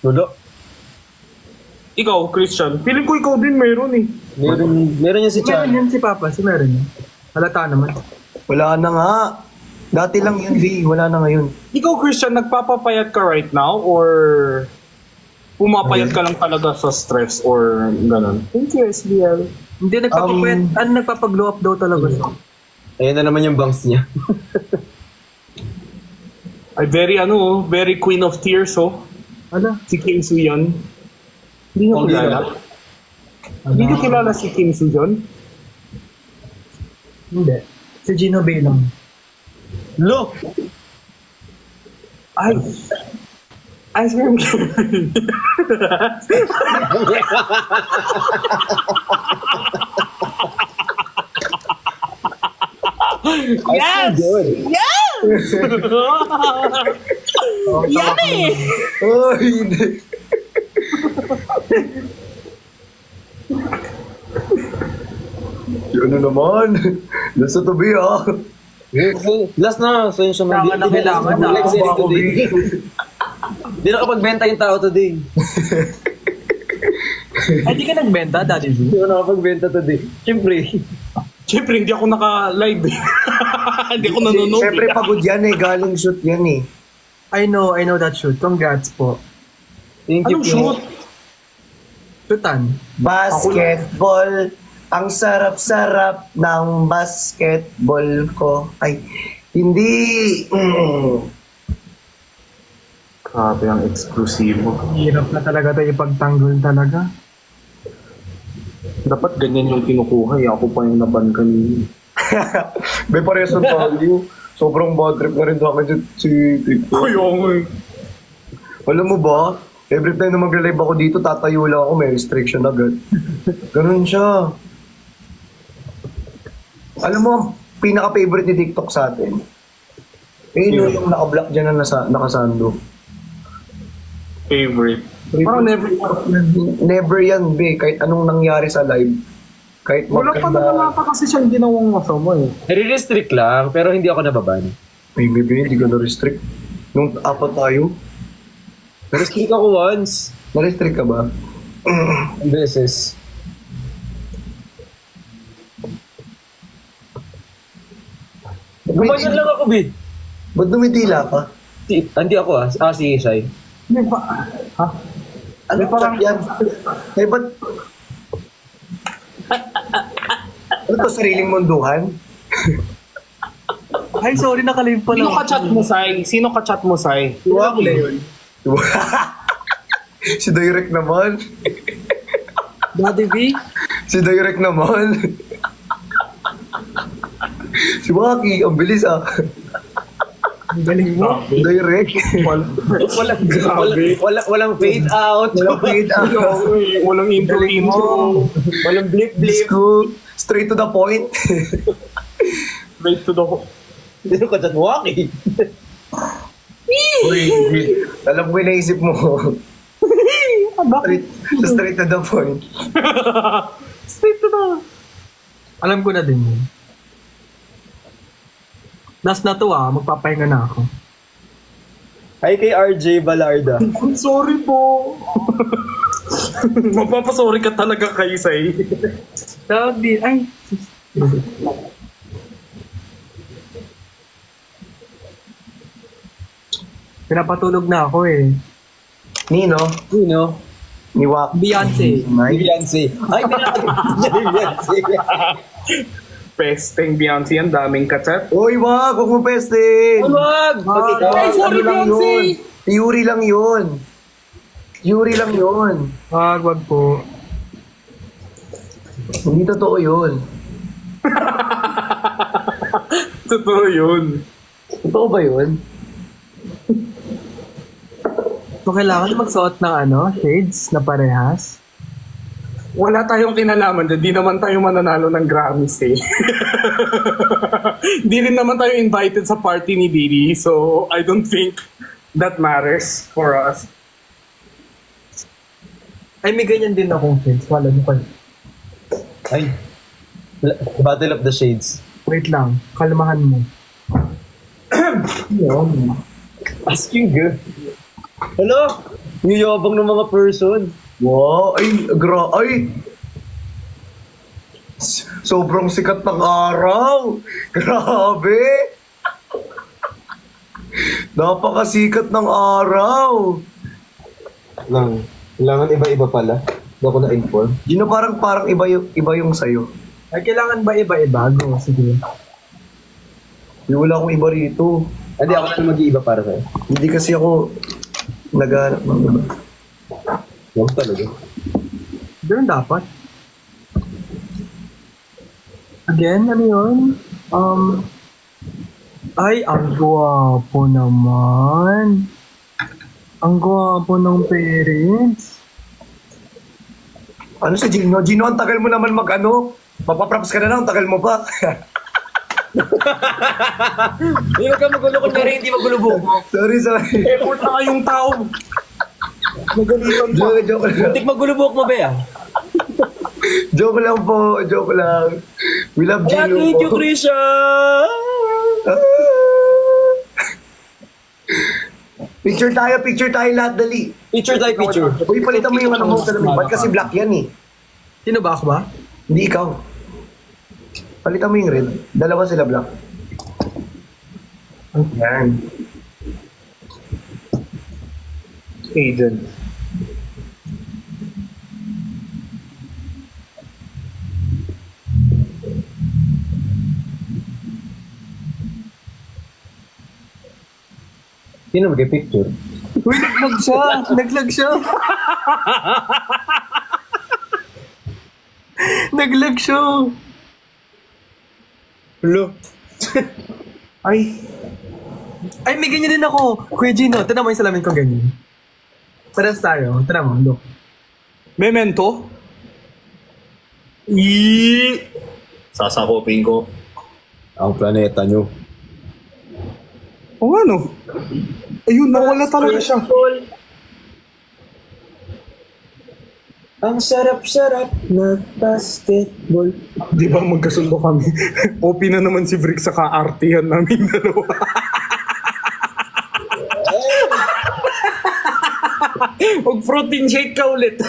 Lolo. Ikaw, Christian, feeling ko ikaw din meron eh. Meron yan si Meron Chan. yan si Papa, meron yan. Halata naman. Wala na nga. Dati lang yun, B. Wala na ngayon. Ikaw, Christian, nagpapapayat ka right now or pumapayat ka lang talaga sa stress or gano'n? Thank you, SBL. Hindi nagpapapayat, nagpapag-glow up daw talaga siya. Ayan na naman yung bangs niya. Ay, very queen of tears, oh. Ala, Si Kim Soo-yeon. Hindi nyo Hindi kilala? Hindi nyo kilala si Kim Soo-yeon? hindi. Si Gino Bay lang. Look! Ay. Ice cream. Yes! Good. Yummy! Oh, hindi. Yun na naman. Lasa to, B, ah. Last na. So yun siya Kailangan na kailangan na. Let's end Ako, B. today. Hindi nakapagbenta yung tao today. Ay, di ka nagbenta, Daddy Z? Hindi ko nakapagbenta today. Siyempre, hindi ako naka-live eh. Hindi ako nanonood. Siyempre, pagod yan eh. Galing shoot yan eh. I know that shoot. Congrats po. Thank you. Anong shoot? Shootan. Basketball. Ang sarap-sarap ng basketball ko. Ay, hindi. Grabe ang eksklusibo. Hirap na talaga tayo ipagtanggol talaga. Dapat ganyan yung kinukuha eh. Ako pa yung naban kanina. May parehas ng value. Sobrang bad trip na rin sa akin si TikTok. Kaya nga eh. Alam mo ba, every time na mag-live ako dito, tatayo lang ako, may restriction agad. Ganun siya. Alam mo, pinaka-favorite ni TikTok sa atin. Yung naka-block dyan na nakasando. Favorite. Parang never. Never yan, be. Kahit anong nangyari sa live, Kahit Wala pa magkanda. naman ata kasi siyang ginawang masama eh. Nare-restrict lang, pero hindi ako nababan. Ay, baby, hindi ka na-restrict. Nung apat tayo, Na-restrict ako once. na-restrict ka ba? Ang beses. Gumanyan lang ako, Bid. Ba't dumitila ka? Hindi ako si Shai. May ba? Ha? Ano May parang- yan? Eh, ba't... Ano to, sariling munduhan? Ay, sorry, nakalive pa Sino lang. ka-chat mo, Sai? Sino ka-chat mo, Sai? Wala yun. Si Direk naman. Daddy V? Si Direk naman. Si Waki, ang bilis ah. Ang galing mo. Direk. Walang fade out. Walang fade out. Walang intro. Walang blip. School. Straight to the point. Right to the... Sino ka dyan? Waki. Uy, alam ko yung naisip mo. Straight to the point. Straight to the... Alam ko na din yun. Last na to magpapahinga na ako. Hi kay RJ Balarda. Sorry po. Magpapasorry ka talaga kay Sai. Tawag din, ay. Pinapatulog na ako eh. Nino? Sino? Ni Waki. Beyonce. Beyonce. Ay, Beyonce. Pesteng Beyonce, ang daming kachat. Uy, wag mo peste. Wag! Pag ikaw, Ay, sorry, lang Beyonce. yun. Theory lang yun. Theory lang yun. Wag po. Hindi totoo yun. Totoo yun. Totoo ba yun? So, kailangan magsuot ng shades na parehas. Wala tayong kinalaman dyan. Di naman tayo mananalo ng Grammys eh. Di rin naman tayo invited sa party ni Didi. So, I don't think that matters for us. Ay, may ganyan din akong shades. Wala mo pa. Ay. Battle of the Shades. Wait lang. Kalmahan mo. Asking good. Hello? Niyabang ng mga person. Wow, ay. Sobrang sikat ng araw. Grabe. Napakasikat ng araw. Kailangan iba-iba pala. Hindi ako na-inform. Gino, parang iba yung sayo. Ay, kailangan ba iba-iba? Go, sige. Wala akong iba rito. Hindi ako na mag-iiba para sa'yo. Hindi kasi ako naghahanap ng iba. Huwag talaga. Doon dapat. Again, ano yun? Ay, ang gwapo naman. Ang gwapo ng parents. Ano si Gino? Gino, ang tagal mo naman Mapaprops ka na lang, ang tagal mo pa. Hindi ka magulo ko na rin, hindi magulo mo. Sorry. Effort na kayong tao. Nagalitan pa. Joke lang. Tik magulo buhok mo ba Joke lang po. Joke lang. We love Kaya Gino thank you, po. Krisha! Picture tayo lahat, dali. Picture tayo, picture. Uy, palitan mo yung mo. Ba't kasi black yan eh? Sino ba ako ba? Hindi ikaw. Palitan mo yung red. Dalawa sila black. Yan. Agent. Sino mag-picture? Uy, naglag siya! Naglag siya! Naglag siya! Hello? Ay, Ay, may ganyan din ako! Kuya Gino, tignan mo yung salamin ko ganyan. Paras tayo. Tignan mo, look. Memento? Sasakopin ko. Ang planeta nyo. O ano? Ayun, nawala talaga siya. Ang sarap-sarap na basketball. Di ba magkasundo kami? OP na naman si Brick sa kaartihan namin dalawa. Huwag protein shake ka ulit.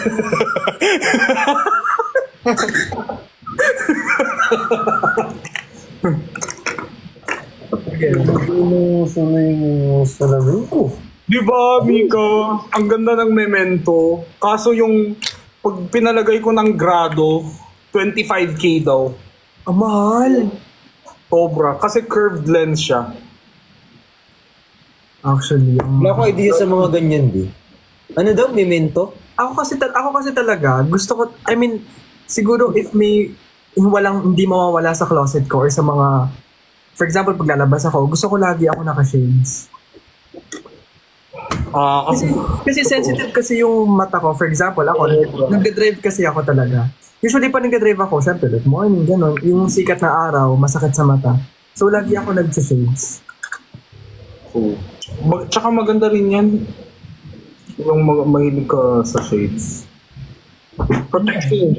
Salamin ko. Di ba, Mika? Ang ganda ng memento. Kaso yung pag pinalagay ko ng grado, 25K daw. Ang mahal. Sobra. Kasi curved lens siya. Actually, Wala akong idea sa mga ganyan, di. Ano daw, memento? ako kasi talaga, gusto ko, I mean, siguro if may hindi mawawala sa closet ko or sa mga, for example, pag lalabas ako, gusto ko lagi ako naka-shades. Kasi sensitive kasi yung mata ko. For example, ako, nagde-drive kasi ako talaga. Usually pa nagde-drive ako, syempre, like morning, gano'n. Yung sikat na araw, masakit sa mata. So, lagi ako nag-shades. Tsaka maganda rin yan. Yung mahilig ka sa shades. Protecting.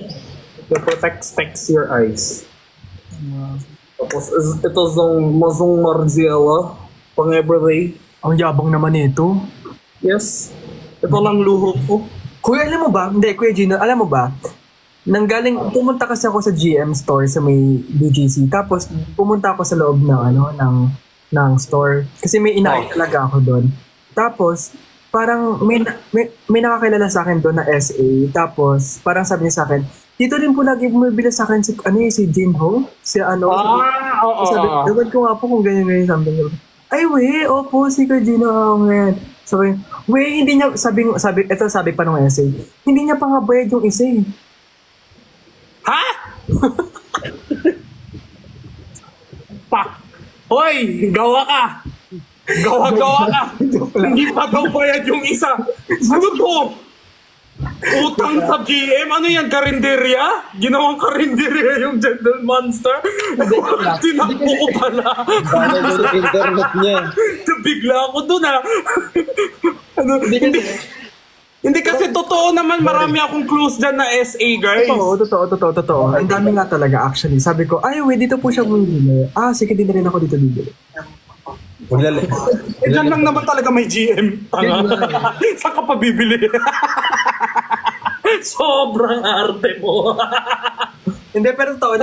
It protects your eyes. Tapos, ito yung Mazong Marziela. Pang everyday. Ang yabang naman nito. Yes. Ito lang luho ko. Kuya, alam mo ba? Hindi, Kuya Gino, alam mo ba? Pumunta kasi ako sa GM store sa may BGC. Tapos, pumunta ako sa loob ng store. Kasi may inaay talaga ako doon. Tapos, parang may nakakilala sa akin doon na SA. Tapos, parang sabi niya sa akin, dito rin po lagi bumibili sa akin si Jinho. Sabi, dapat ko nga po kung ganyan something. Ay, opo, si Kuya Gino. Sabi, hindi niya, sabi pa nung essay, hindi niya pa nga bayad yung essay. Ha? Hoy, gawa ka! Gawa ka! Hindi pa daw bayad yung isa. Ano to? Utang sa GM? Ano yan? Karinderya? Ginawang karinderya yung Gentle Monster? Tinakbo ko pala. Bala doon sa internet niya. Bigla ako dun Hindi kasi totoo naman, marami akong close dyan na SA, guys. Totoo. Ang dami nga talaga actually. Sabi ko, dito po siya bumibili. Sige, din na rin ako dito bibili. Diyan lang naman talaga may GM. Saan ka pa bibili? Sobrang arte mo. Hindi, pero totoo.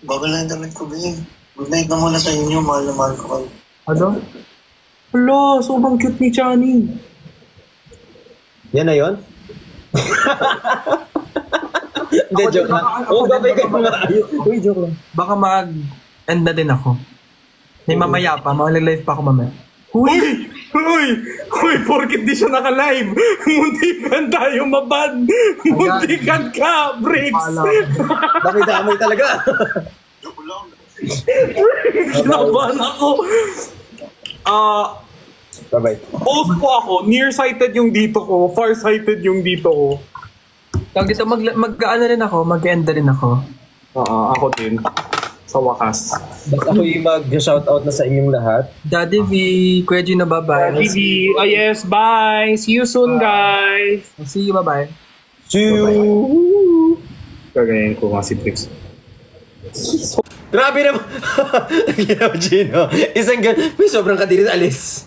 Bagal na yung damit ko, Bing. Good night na muna sa inyo. Mahal na mahal ko kayo. Ano? Hello, sobrang cute ni Johnny. Yan na yun? Hindi, joke lang. Babay kayo mga ayos. Uy, joke lang. Baka mag-end na din ako. May mamaya pa. Mag-live pa ako mamaya. Uy, porkit di siya naka-live. Muntikan tayo maban. Muntikan ka, Briggs. Damay talaga. Joke lang. Naban ako. Bye-bye. Both po ako. Nearsighted yung dito ko. Farsighted yung dito ko. Tawag dito, mag-ano rin ako. Mag-end rin ako. Ako din. Sa wakas. Basta ako yung mag-shoutout na sa inyong lahat. Daddy V, Kuya Gino, bye-bye. Vivi, yes, bye. See you soon, guys. See you, bye-bye. See you! Kagayin ko nga si Briggs. Grabe naman! Gino, Gino. Isang may sobrang kadiris alis.